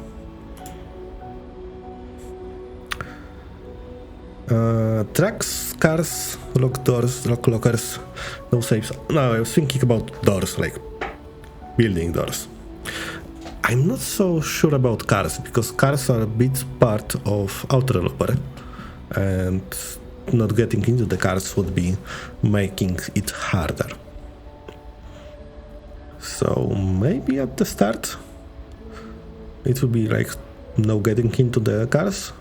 S1: Trucks, cars, lock doors, lock lockers, no safes. No, I was thinking about doors, like building doors. I'm not so sure about cars, because cars are a bit part of outer developer, and not getting into the cars would be making it harder. So maybe at the start it would be like no getting into the cars.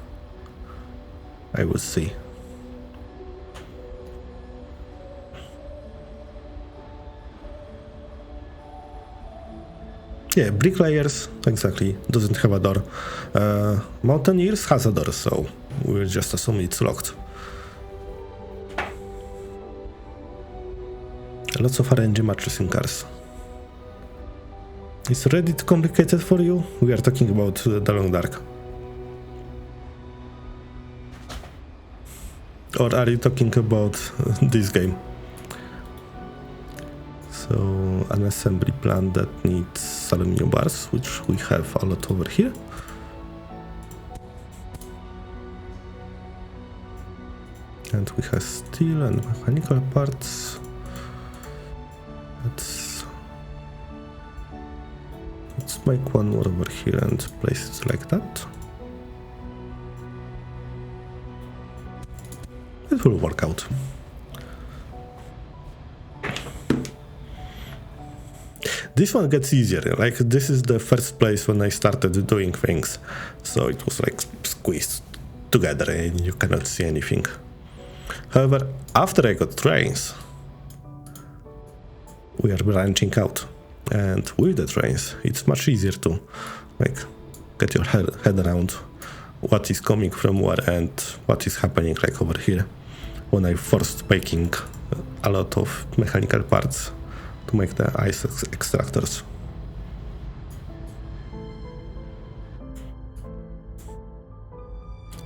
S1: I will see. Yeah, bricklayers, exactly, doesn't have a door. Mountaineers has a door, so we'll just assume it's locked. Lots of RNG matches in cars. Is Reddit complicated for you? We are talking about the Long Dark. Or are you talking about this game? So, an assembly plant that needs aluminum bars, which we have a lot over here. And we have steel and mechanical parts. Let's make one more over here and place it like that. It will work out. This one gets easier, like this is the first place when I started doing things, so it was like squeezed together and you cannot see anything. However, after I got trains, we are branching out, and with the trains it's much easier to like get your head around what is coming from where and what is happening like over here when I forced making a lot of mechanical parts to make the ice extractors.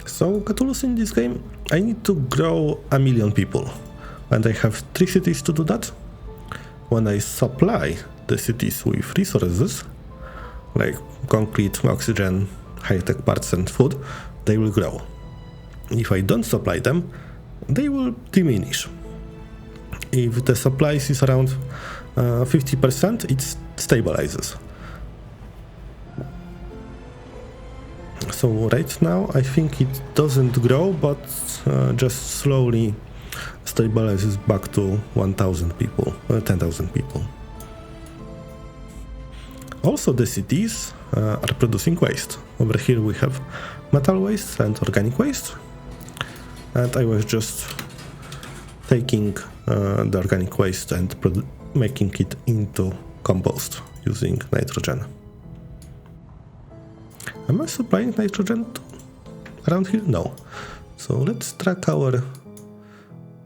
S1: So, Cthulhu's in this game, I need to grow 1 million people, and I have 3 cities to do that. When I supply the cities with resources, like concrete, oxygen, high-tech parts and food, they will grow. If I don't supply them, they will diminish. If the supply is around 50%, it stabilizes. So right now I think it doesn't grow, but just slowly stabilizes back to 1,000 people, 10,000 people. Also the cities are producing waste. Over here we have metal waste and organic waste. And I was just taking the organic waste and making it into compost using nitrogen. Am I supplying nitrogen around here? No. So let's track our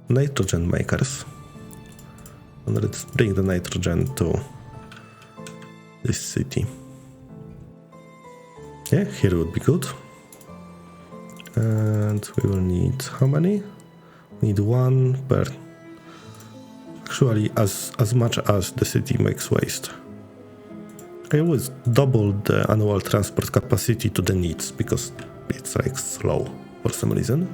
S1: nitrogen makers. And let's bring the nitrogen to this city. Yeah, here would be good. And we will need how many? We need 1 per. Actually, as much as the city makes waste. I always double the annual transport capacity to the needs because it's like slow for some reason.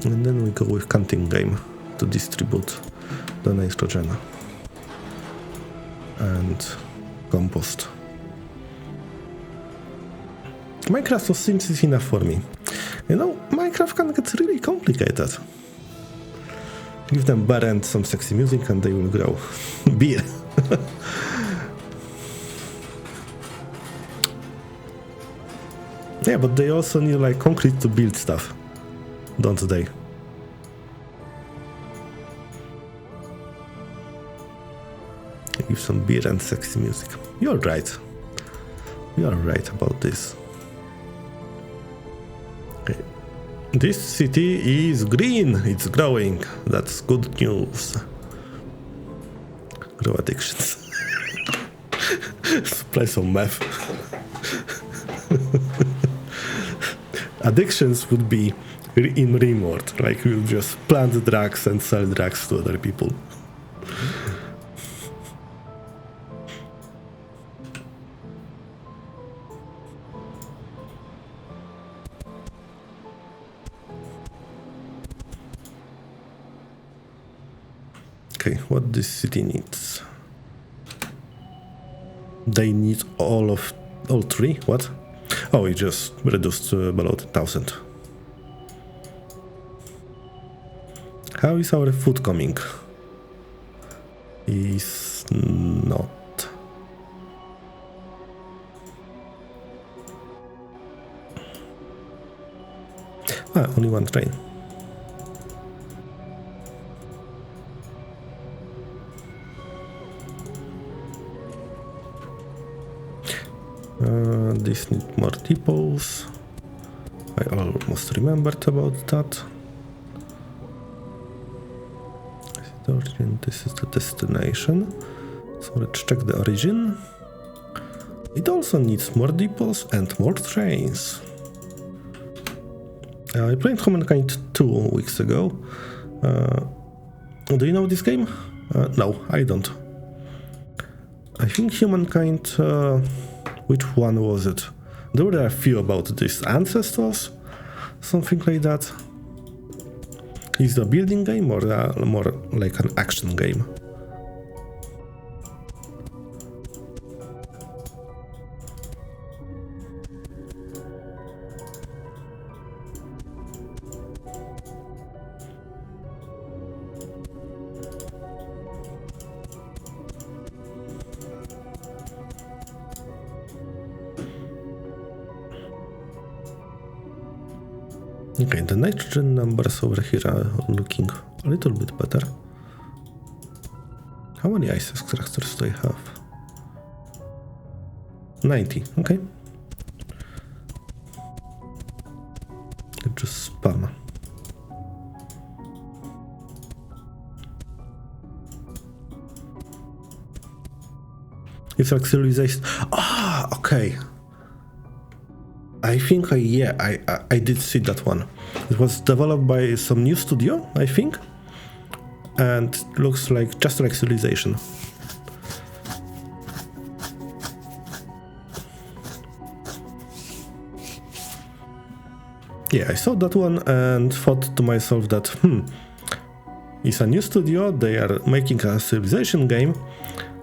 S1: And then we go with counting game to distribute the nitrogen and compost. Minecraft was simple enough for me. You know, Minecraft can get really complicated. Give them bear and some sexy music and they will grow. Beer. Yeah, but they also need like concrete to build stuff, don't they? Give some beer and sexy music. You're right. You are right about this. Okay. This city is green. It's growing. That's good news. Grow addictions. Play some meth. Addictions would be in Rimworld. Like you just plant drugs and sell drugs to other people. Okay, what this city needs? They need all 3? What? Oh, we just reduced below 1,000. How is our food coming? Is not. Only 1 train. This need more depots. I almost remembered about that. The origin, this is the destination. So let's check the origin. It also needs more depots and more trains. I played Humankind 2 weeks ago. Do you know this game? No, I don't. I think Humankind... which one was it? There were a few about these ancestors, something like that. Is it a building game or more like an action game? Okay, the nitrogen numbers over here are looking a little bit better. How many ice extractors do I have? 90, okay. Let's just spam. It's like civilization. Ah, okay. I think I did see that one. It was developed by some new studio, I think, and looks like just like Civilization. Yeah, I saw that one and thought to myself that it's a new studio, they are making a Civilization game.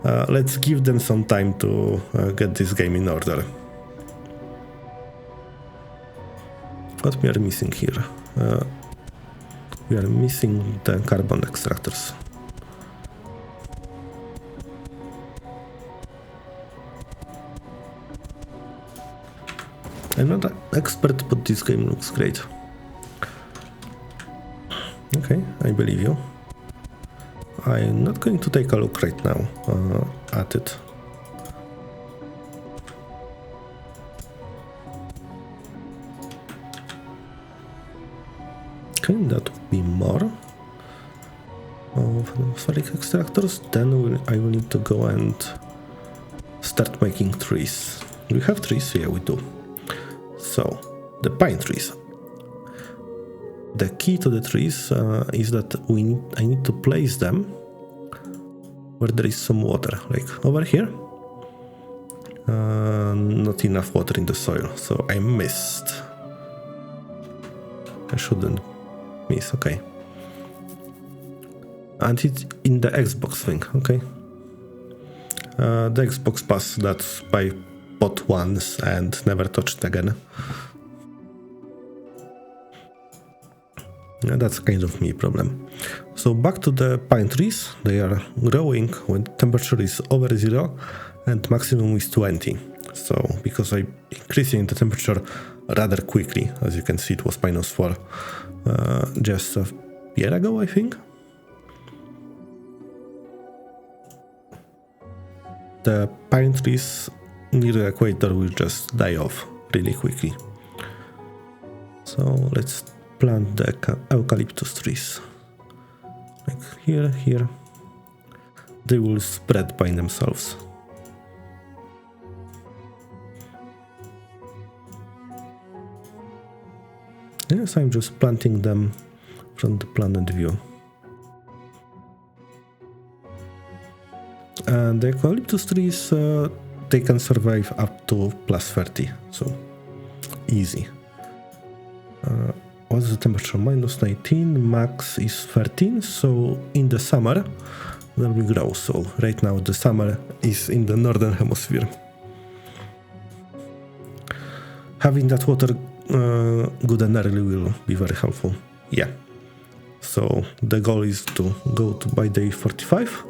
S1: Let's give them some time to get this game in order. What we are missing here? We are missing the carbon extractors. I'm not an expert, but this game looks great. Okay, I believe you. I'm not going to take a look right now at it. Okay, that would be more of atmospheric extractors. Then I will need to go and start making trees. Do we have trees? Yeah, we do. So, the pine trees. The key to the trees is that I need to place them where there is some water, like over here. Not enough water in the soil, so I missed. I shouldn't miss, okay. And it's in the Xbox thing, okay. The Xbox Pass that I bought once and never touched again. Yeah, that's kind of me problem. So back to the pine trees. They are growing when temperature is over 0 and maximum is 20. So because I'm increasing the temperature rather quickly, as you can see it was -4 just a year ago, I think. The pine trees near the equator will just die off really quickly. So let's plant the eucalyptus trees. Like here. They will spread by themselves. Yes, I'm just planting them from the planet view. And the eucalyptus trees, they can survive up to +30, so easy. What's the temperature? -19, max is 13, so in the summer they will grow. So right now the summer is in the northern hemisphere. Having that water good and early will be very helpful. Yeah. So the goal is to go to by day 45,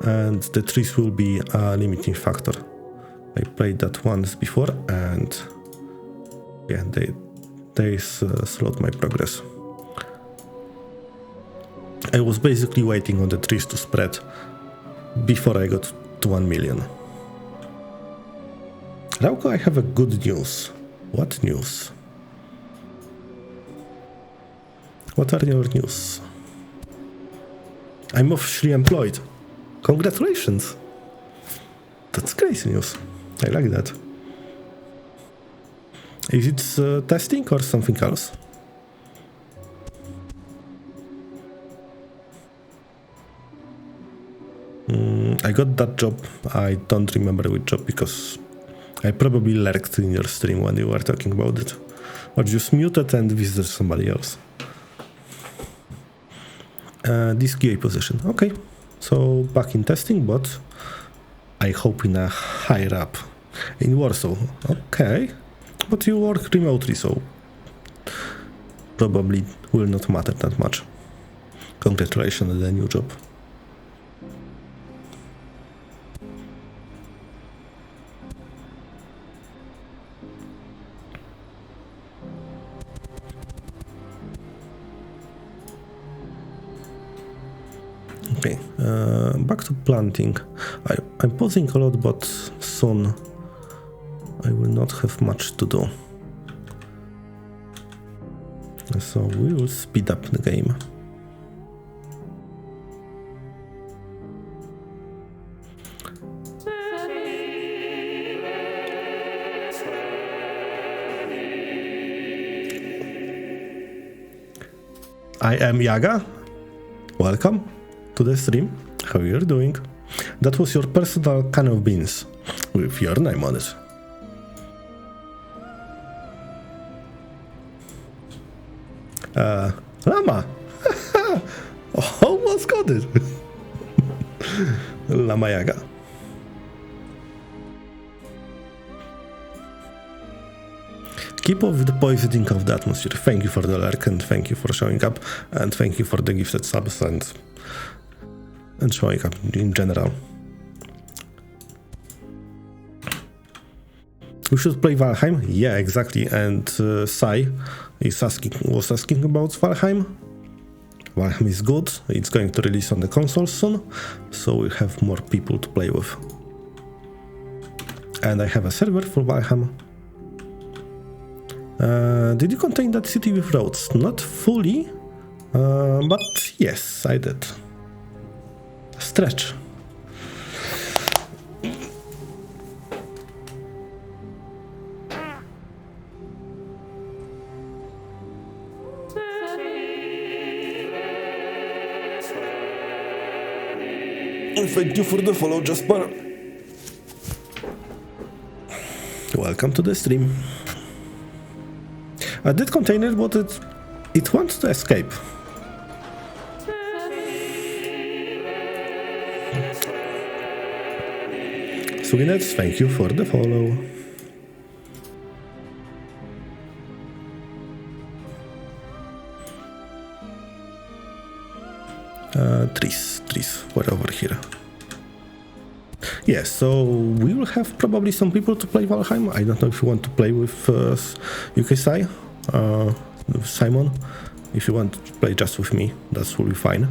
S1: and the trees will be a limiting factor. I played that once before, and yeah, they slowed my progress. I was basically waiting on the trees to spread before I got to 1 million. Rauko, I have a good news. What news? What are your news? I'm officially employed. Congratulations. That's crazy news. I like that. Is it testing or something else? I got that job. I don't remember which job because I probably lurked in your stream when you were talking about it. Or just muted and visited somebody else. This QA position. Okay. So back in testing, but I hope in a higher up. In Warsaw. Okay. But you work remotely, so probably will not matter that much. Congratulations on the new job. Okay, back to planting. I'm pausing a lot, but soon I will not have much to do. So we will speed up the game. I am Yaga. Welcome to the stream. How are you doing? That was your personal can of beans with your name on it. Llama. Almost got it. Llama Yaga. Keep off the poisoning of the atmosphere. Thank you for the lurk and thank you for showing up and thank you for the gifted subs and showing up in general. We should play Valheim? Yeah, exactly. And Sai was asking about Valheim. Valheim is good. It's going to release on the console soon, so we have more people to play with. And I have a server for Valheim. Did you contain that city with roads? Not fully, but yes, I did. Stretch. Thank you for the follow, Jasper. Welcome to the stream. I did contain it, but it wants to escape. Swinets, thank you for the follow. Trees, we're over here. Yes, so we will have probably some people to play Valheim. I don't know if you want to play with UKSI, Simon. If you want to play just with me, that will be fine.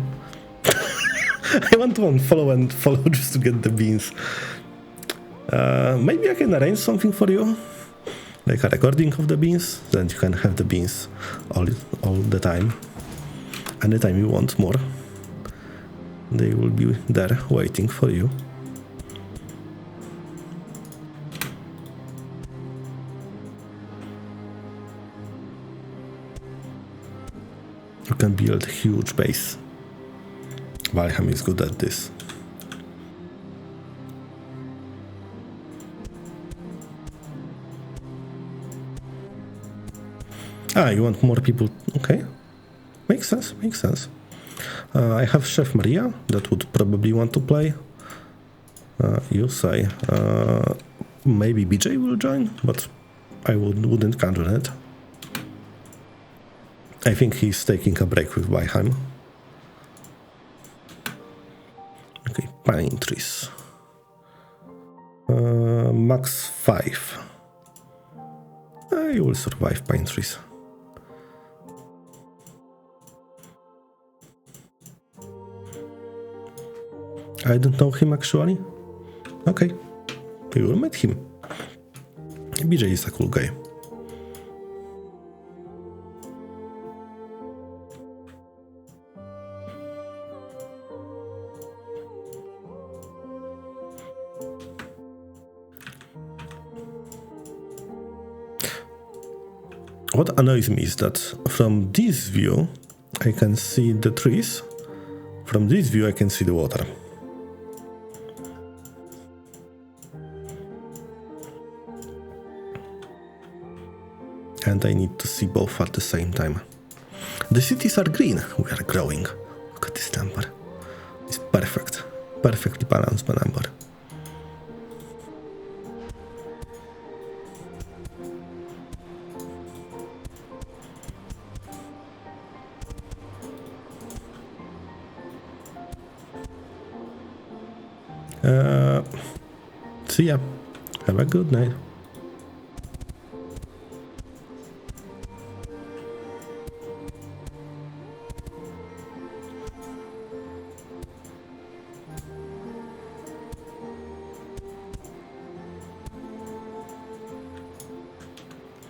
S1: I want to unfollow just to get the beans. Maybe I can arrange something for you, like a recording of the beans, then you can have the beans all the time. Anytime you want more, they will be there waiting for you. You can build a huge base. Valheim is good at this. You want more people? Okay. Makes sense. I have Chef Maria that would probably want to play. You say. Maybe BJ will join, but I wouldn't count on it. I think he's taking a break with Valheim. Okay, pine trees. Max 5. You will survive pine trees. I don't know him actually. Okay, we will meet him. BJ is a cool guy. What annoys me is that from this view I can see the trees, from this view I can see the water. And I need to see both at the same time. The cities are green, we are growing. Look at this number. It's perfect. Perfectly balanced number. See ya. Have a good night.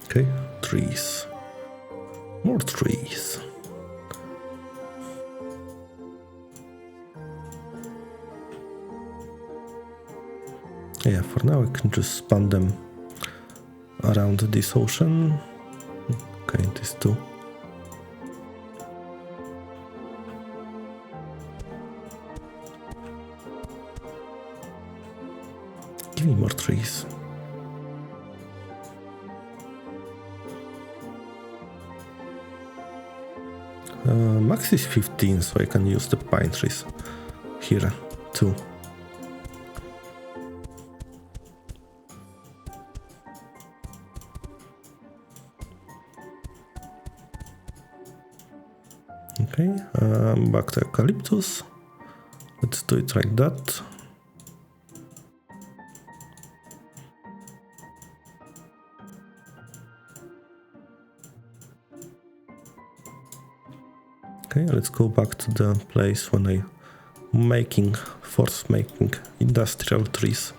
S1: Okay, trees. More trees. Yeah, for now I can just span them around this ocean. Okay, these two. Give me more trees. Max is 15, so I can use the pine trees here too. Okay, back to eucalyptus. Let's do it like that. Okay, let's go back to the place when I force making industrial trees.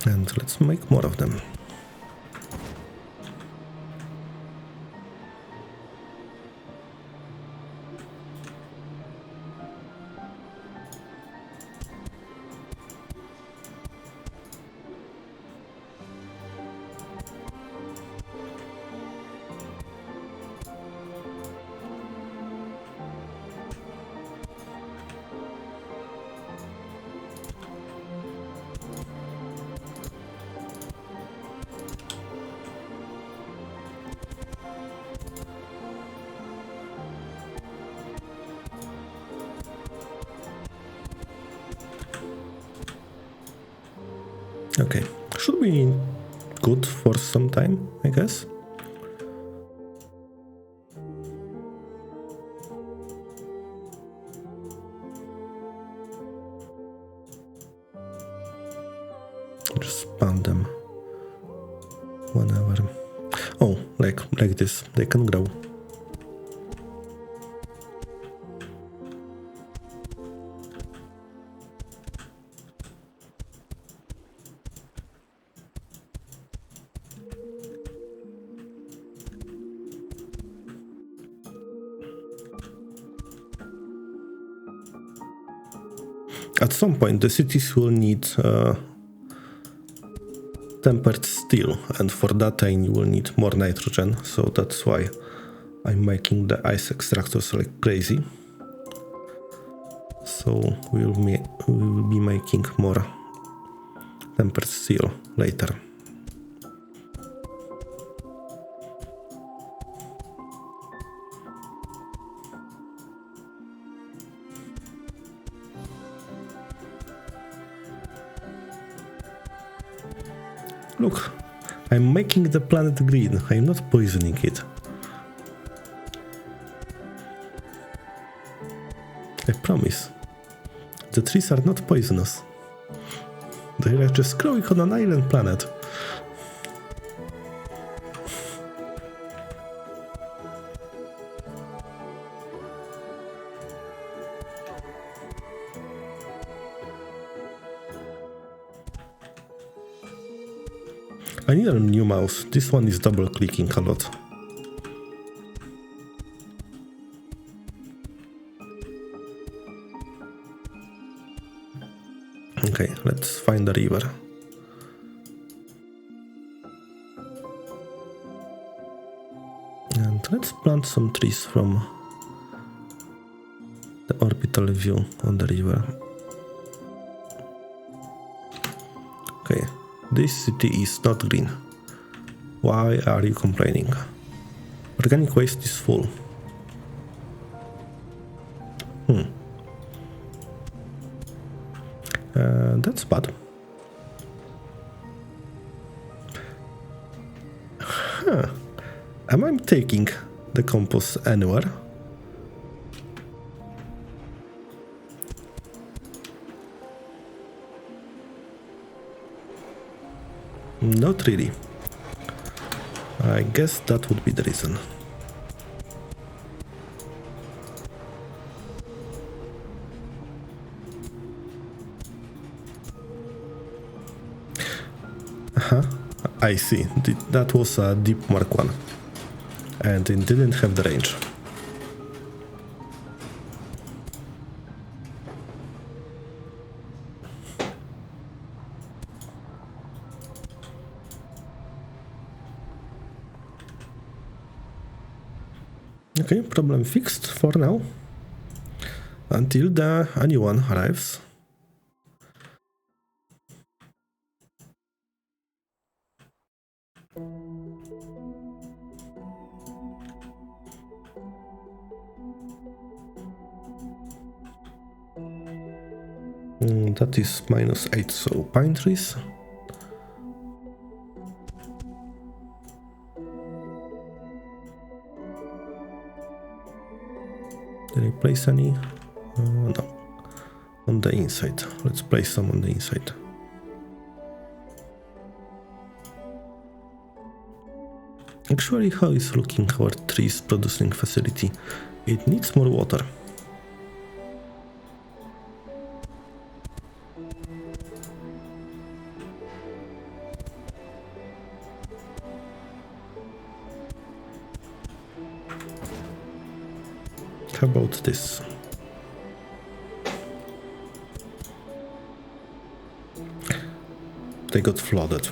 S1: And let's make more of them. Okay, should be good for some time, I guess. Just span them whenever. Oh, like this, they can grow. At some point, the cities will need tempered steel, and for that I will need more nitrogen, so that's why I'm making the ice extractors like crazy. So we will be making more tempered steel later. Look, I'm making the planet green, I'm not poisoning it. I promise. The trees are not poisonous. They are just growing on an island planet. I need a new mouse. This one is double clicking a lot. Okay, let's find the river. And let's plant some trees from the orbital view on the river. Okay, this city is not green. Why are you complaining? Organic waste is full. That's bad. Am I taking the compost anywhere? Not really. I guess that would be the reason. I see. That was a deep Mark 1. And it didn't have the range. Okay, problem fixed for now. Until a new one arrives. That is -8, so pine trees. Did I place any? No. On the inside. Let's place some on the inside. Actually, how is looking our trees producing facility? It needs more water. How about this? They got flooded.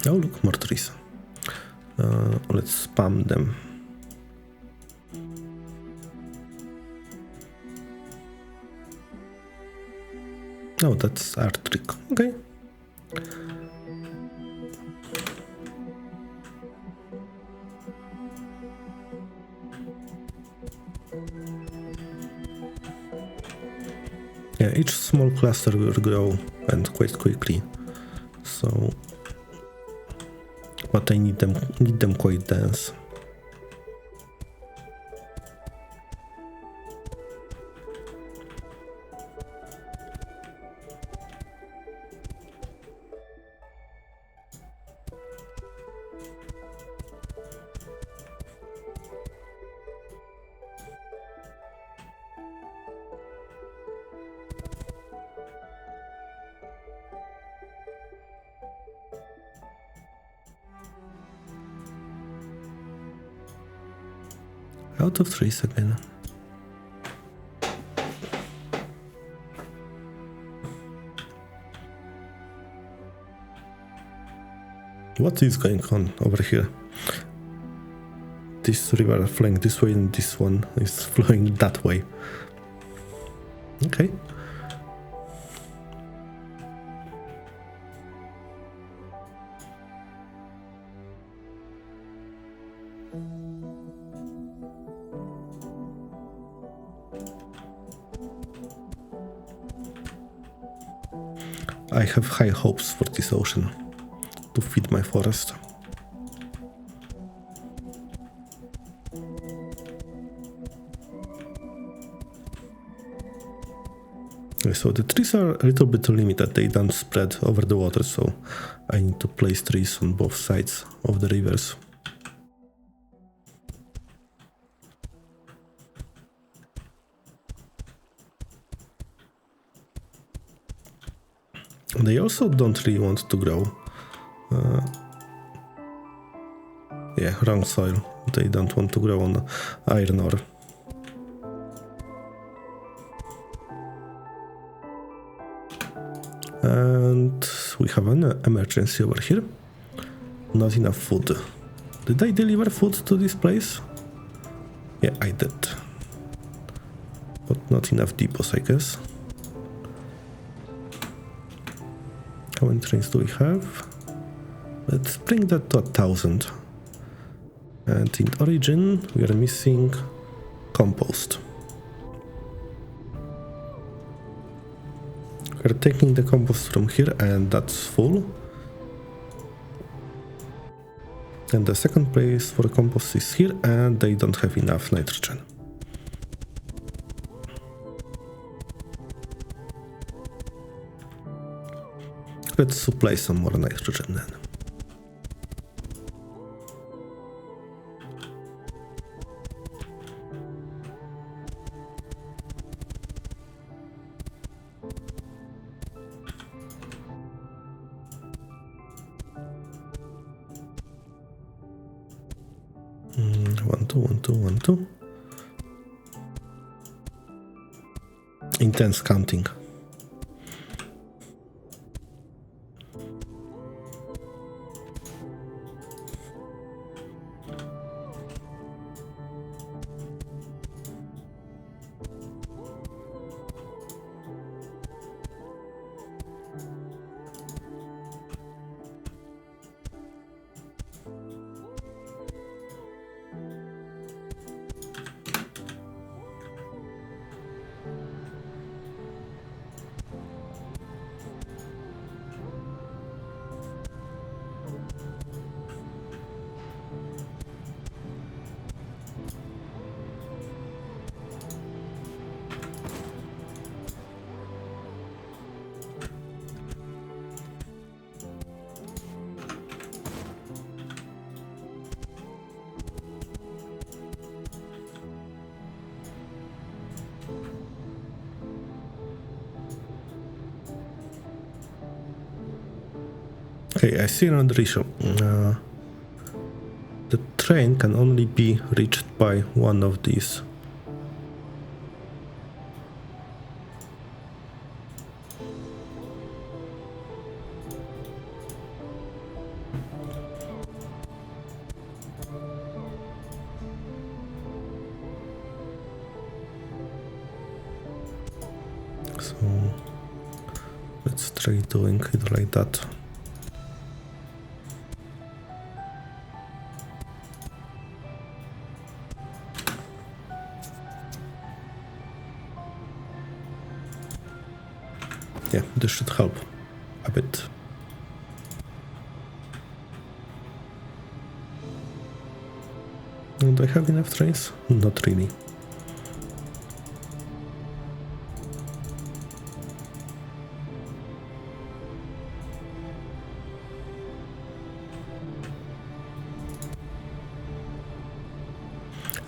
S1: Oh, look, more trees. Let's spam them. Oh, that's our trick. Okay. Yeah, each small cluster will grow and quite quickly. So, but I need them quite dense. Out of trees again. What is going on over here? This river flowing this way and this one is flowing that way. Okay. I have high hopes for this ocean to feed my forest. So the trees are a little bit limited, they don't spread over the water, so I need to place trees on both sides of the rivers. They also don't really want to grow. Yeah, wrong soil. They don't want to grow on iron ore. And we have an emergency over here. Not enough food. Did I deliver food to this place? Yeah, I did. But not enough depots, I guess. How many trains do we have? Let's bring that to 1,000. And in origin, we are missing compost. We're taking the compost from here, and that's full. And the second place for compost is here, and they don't have enough nitrogen. Let's supply some more nitrogen then. One, two. Intense counting. Okay, I see another issue. The train can only be reached by one of these. So let's try doing it like that. Yeah, this should help a bit. Do I have enough trains? Not really.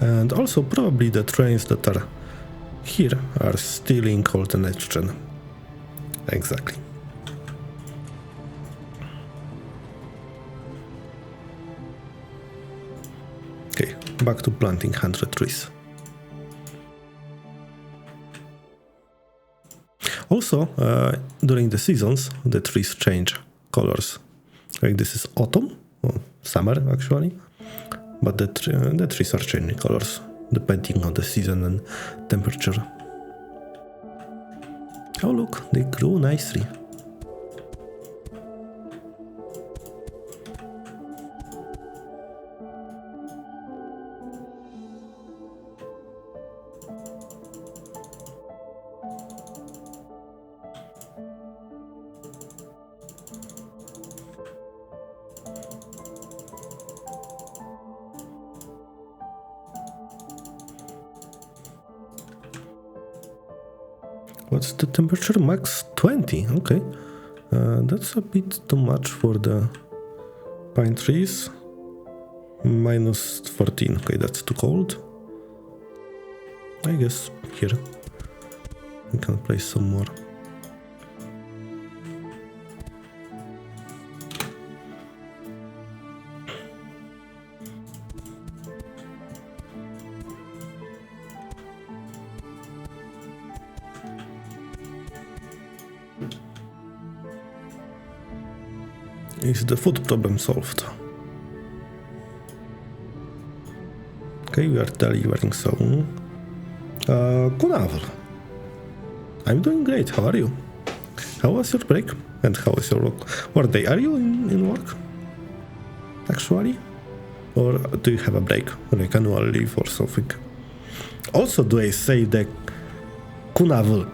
S1: And also probably the trains that are here are stealing all the nitrogen. Exactly. Okay, back to planting 100 trees. Also, during the seasons, the trees change colors. Like this is autumn, or summer actually, but the trees are changing colors depending on the season and temperature. Oh look, they grew nicely. What's the temperature? Max 20. Okay. That's a bit too much for the pine trees. Minus 14. Okay, that's too cold. I guess here we can place some more. Is the food problem solved? Okay, we are delivering some. Kunavel. I'm doing great. How are you? How was your break? And how is your work day? Are you in work? Actually? Or do you have a break? Like annual leave or something? Also, do I say the Kunavel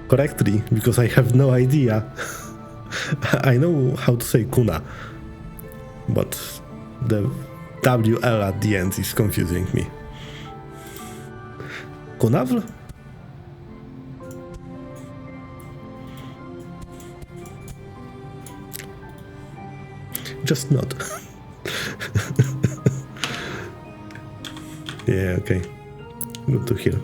S1: correctly? Because I have no idea. I know how to say Kuna, but the WL at the end is confusing me. Kunavel? Just not. Yeah, okay. Good to hear.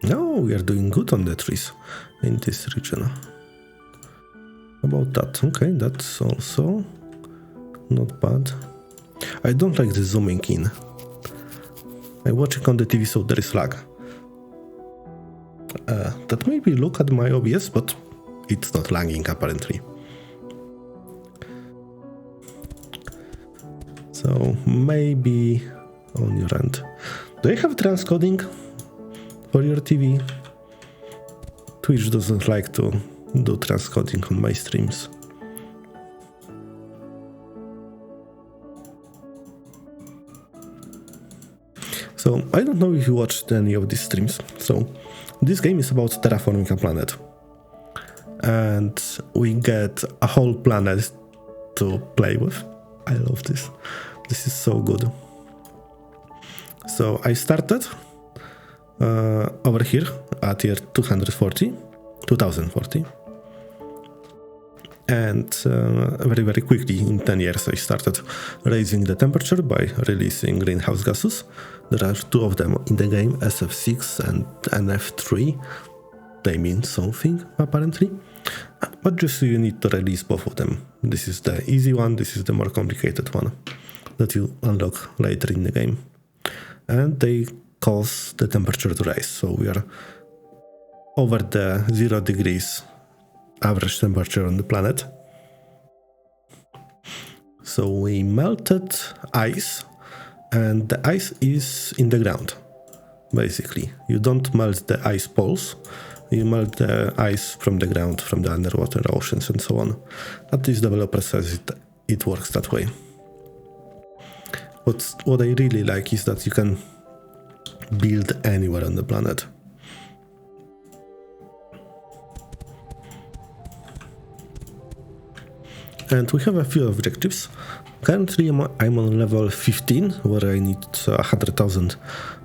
S1: No, we are doing good on the trees in this region. About that, okay, that's also not bad. I don't like the zooming in. I'm watching on the TV, so there is lag. That maybe look at my OBS, but it's not lagging apparently. So maybe on your end. Do you have transcoding for your TV? Twitch doesn't like to do transcoding on my streams. So I don't know if you watched any of these streams. So this game is about terraforming a planet. And we get a whole planet to play with. I love this. This is so good. So I started over here at year 2040. And very quickly, in 10 years, I started raising the temperature by releasing greenhouse gases. There are two of them in the game, SF6 and NF3. They mean something, apparently. But just you need to release both of them. This is the easy one, this is the more complicated one that you unlock later in the game. And they cause the temperature to rise. So we are over the 0 degrees average temperature on the planet. So we melted ice, and the ice is in the ground, basically. You don't melt the ice poles, you melt the ice from the ground, from the underwater oceans and so on. At least developer says it works that way. What I really like is that you can build anywhere on the planet. And we have a few objectives. Currently I'm on level 15, where I need 100,000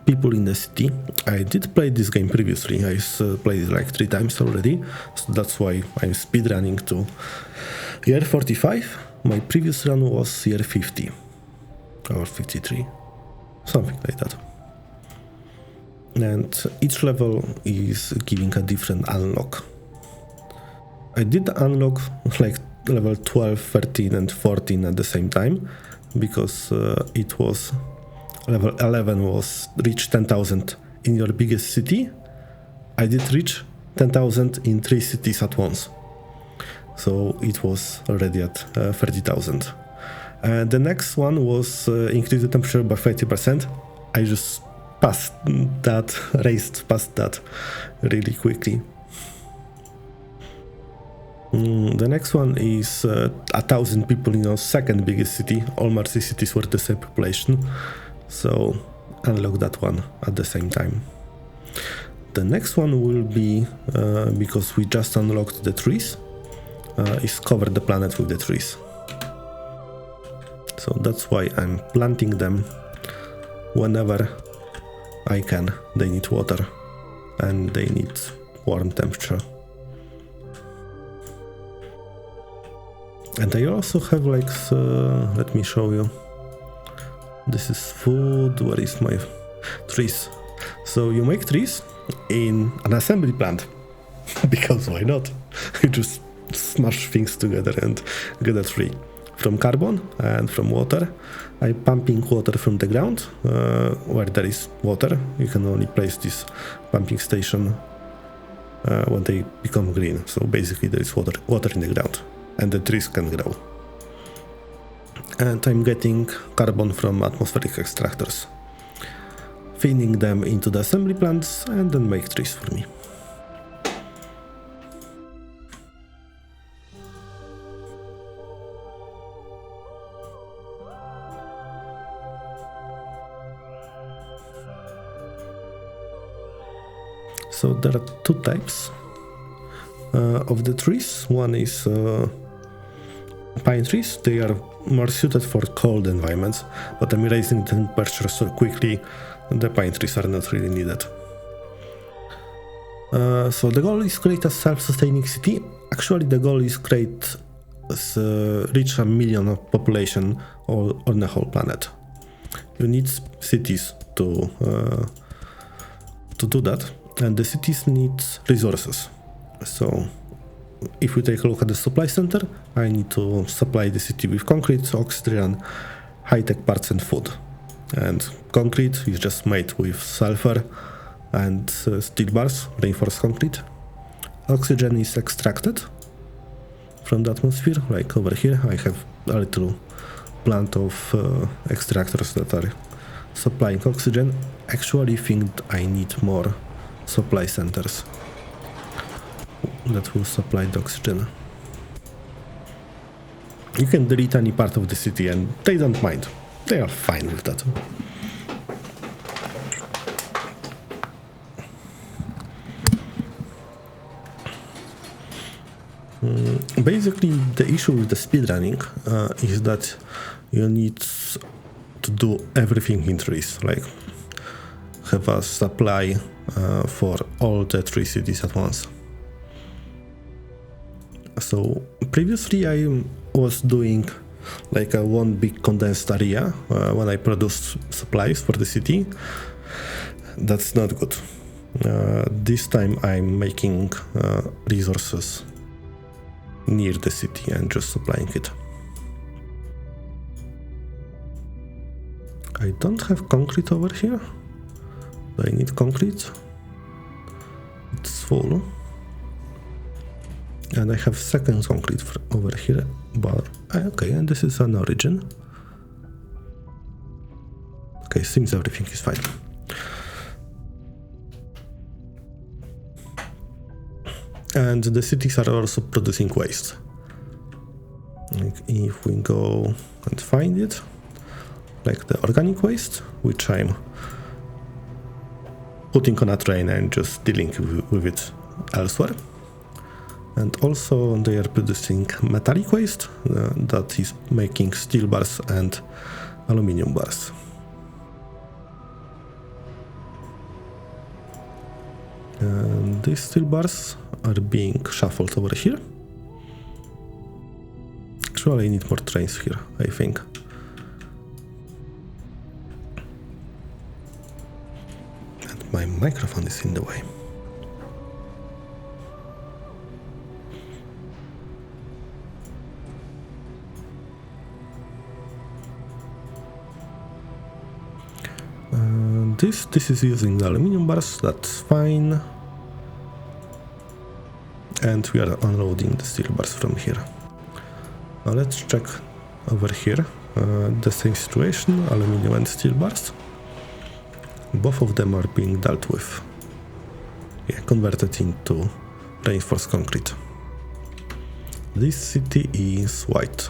S1: people in the city. I did play this game previously. I played it like 3 times already, so that's why I'm speedrunning to year 45. My previous run was year 50 or 53, something like that. And each level is giving a different unlock. I did unlock like level 12, 13 and 14 at the same time, because it was level 11 was reach 10,000 in your biggest city. I did reach 10,000 in 3 cities at once, so it was already at 30,000. The next one was increase the temperature by 30%. I just passed that, raced past that really quickly. The next one is 1,000 people in our second biggest city. All Marcy cities were the same population, so unlock that one at the same time. The next one will be, because we just unlocked the trees, is cover the planet with the trees. So that's why I'm planting them whenever I can. They need water and they need warm temperature. And I also have like, let me show you. This is food. Where is my trees? So you make trees in an assembly plant because why not? You just smash things together and get a tree. From carbon and from water. I'm pumping water from the ground where there is water. You can only place this pumping station when they become green. So basically there is water in the ground and the trees can grow. And I'm getting carbon from atmospheric extractors, feeding them into the assembly plants and then make trees for me. So there are two types of the trees. One is pine trees. They are more suited for cold environments, but I'm raising the temperature so quickly the pine trees are not really needed. So the goal is create a self-sustaining city. Actually the goal is reach 1 million of population on the whole planet. You need cities to do that. And the cities need resources. So if we take a look at the supply center, I need to supply the city with concrete, oxygen, high-tech parts and food. And concrete is just made with sulfur and steel bars, reinforced concrete. Oxygen is extracted from the atmosphere, like over here. I have a little plant of extractors that are supplying oxygen. Actually think I need more supply centers that will supply the oxygen. You can delete any part of the city and they don't mind. They are fine with that. Basically, the issue with the speedrunning is that you need to do everything in trees, like have a supply for all the 3 cities at once. So previously I was doing like a one big condensed area when I produced supplies for the city. That's not good. This time I'm making resources near the city and just supplying it. I don't have concrete over here. Do I need concrete? It's full. And I have second concrete over here, but okay, and this is an origin. Okay, seems everything is fine. And the cities are also producing waste. Like if we go and find it, like the organic waste, which I'm putting on a train and just dealing with it elsewhere. And also they are producing metallic waste that is making steel bars and aluminium bars. And these steel bars are being shuffled over here. Actually I need more trains here, I think. And my microphone is in the way. This is using the aluminium bars, that's fine. And we are unloading the steel bars from here. Now let's check over here. The same situation, aluminium and steel bars. Both of them are being dealt with. Yeah, converted into reinforced concrete. This city is white.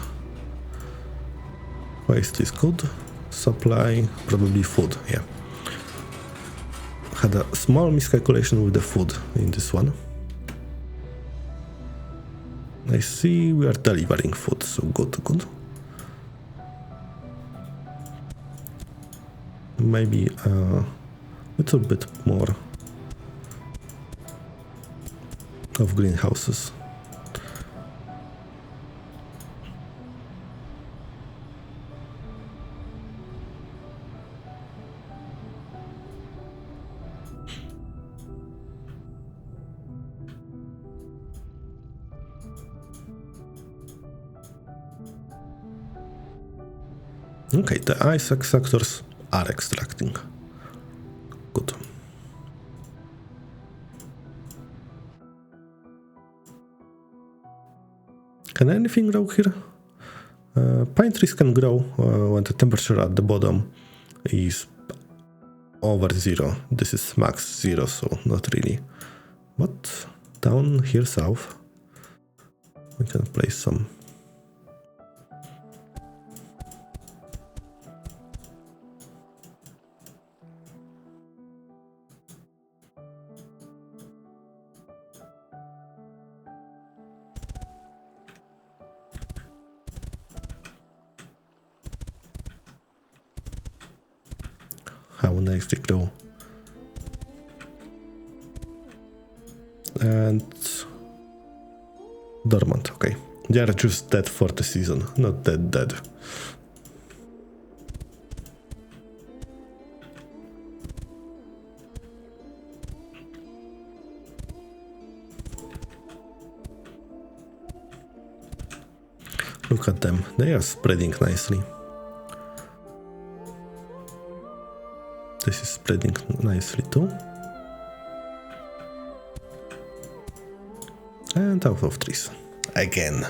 S1: Waste is good. Supply, probably food, yeah. had a small miscalculation with the food in this one. I see we are delivering food, so good. Maybe a little bit more of greenhouses. Okay, the ice extractors are extracting. Good. Can anything grow here? Pine trees can grow when the temperature at the bottom is over 0. This is max 0, so not really. But down here south, we can place some. How nice they grow. And dormant, okay. They are just dead for the season, not dead. Look at them, they are spreading nicely. This is spreading nicely too. And out of trees. Again.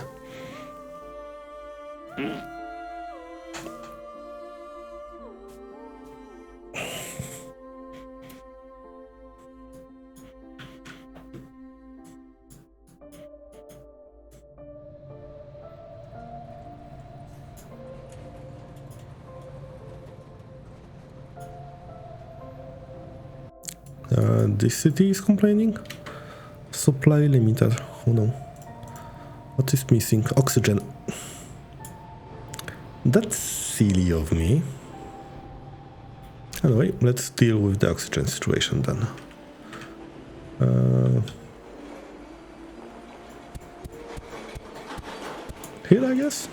S1: This city is complaining. Supply limited. Oh no. What is missing? Oxygen. That's silly of me. Anyway, let's deal with the oxygen situation then. Here, I guess.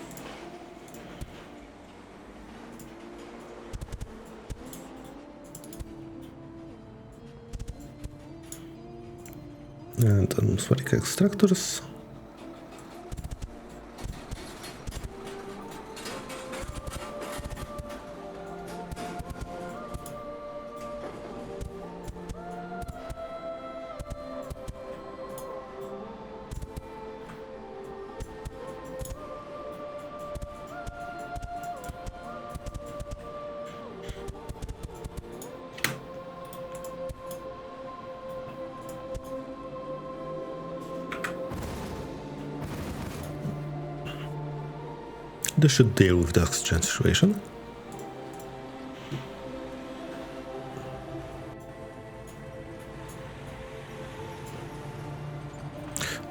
S1: And atmospheric extractors. This should deal with the oxygen situation.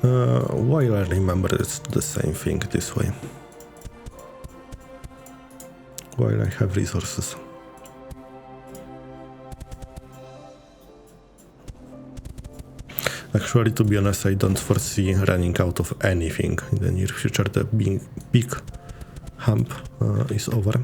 S1: While I remember it's the same thing this way. While I have resources. Actually, to be honest, I don't foresee running out of anything in the near future. The big hump is over.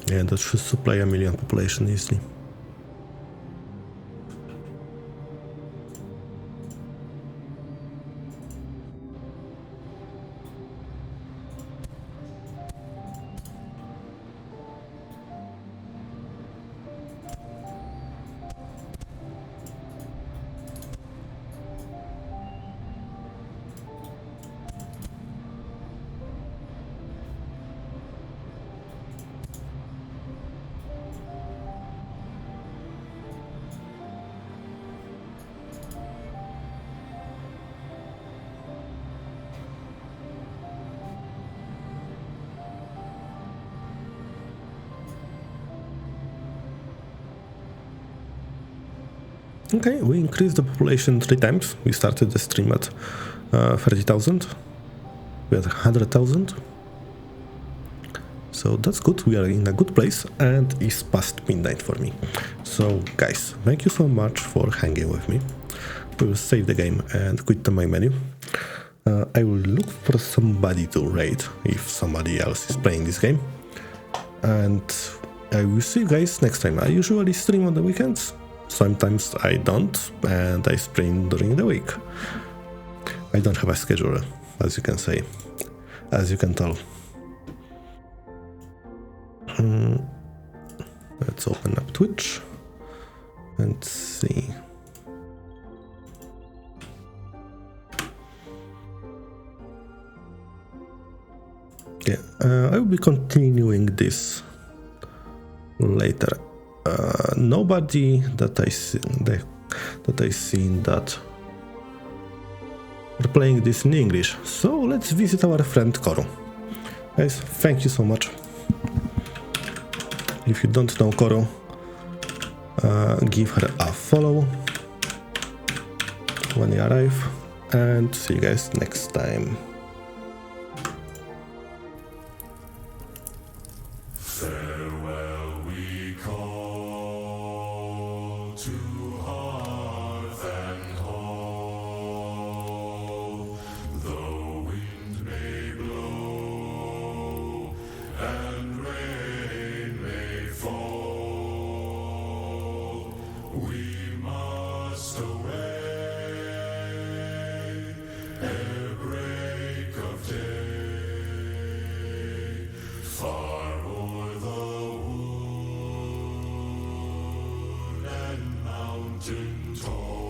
S1: Yeah, that should supply a million population easily. Okay, we increased the population 3 times. We started the stream at 30,000. We had 100,000. So that's good, we are in a good place, and it's past midnight for me. So guys, thank you so much for hanging with me. We will save the game and quit the main menu. I will look for somebody to raid if somebody else is playing this game. And I will see you guys next time. I usually stream on the weekends. Sometimes I don't, and I stream during the week. I don't have a schedule, as you can tell. Let's open up Twitch and see. Yeah, I will be continuing this later. Nobody that I seen that are playing this in English. So let's visit our friend Koro. Guys, thank you so much. If you don't know Koro, give her a follow when you arrive, and see you guys next time.
S2: Farewell we call to hearth and hall. The wind may blow and rain may fall. We must away ere break of day. Far o'er the wood and mountain tall.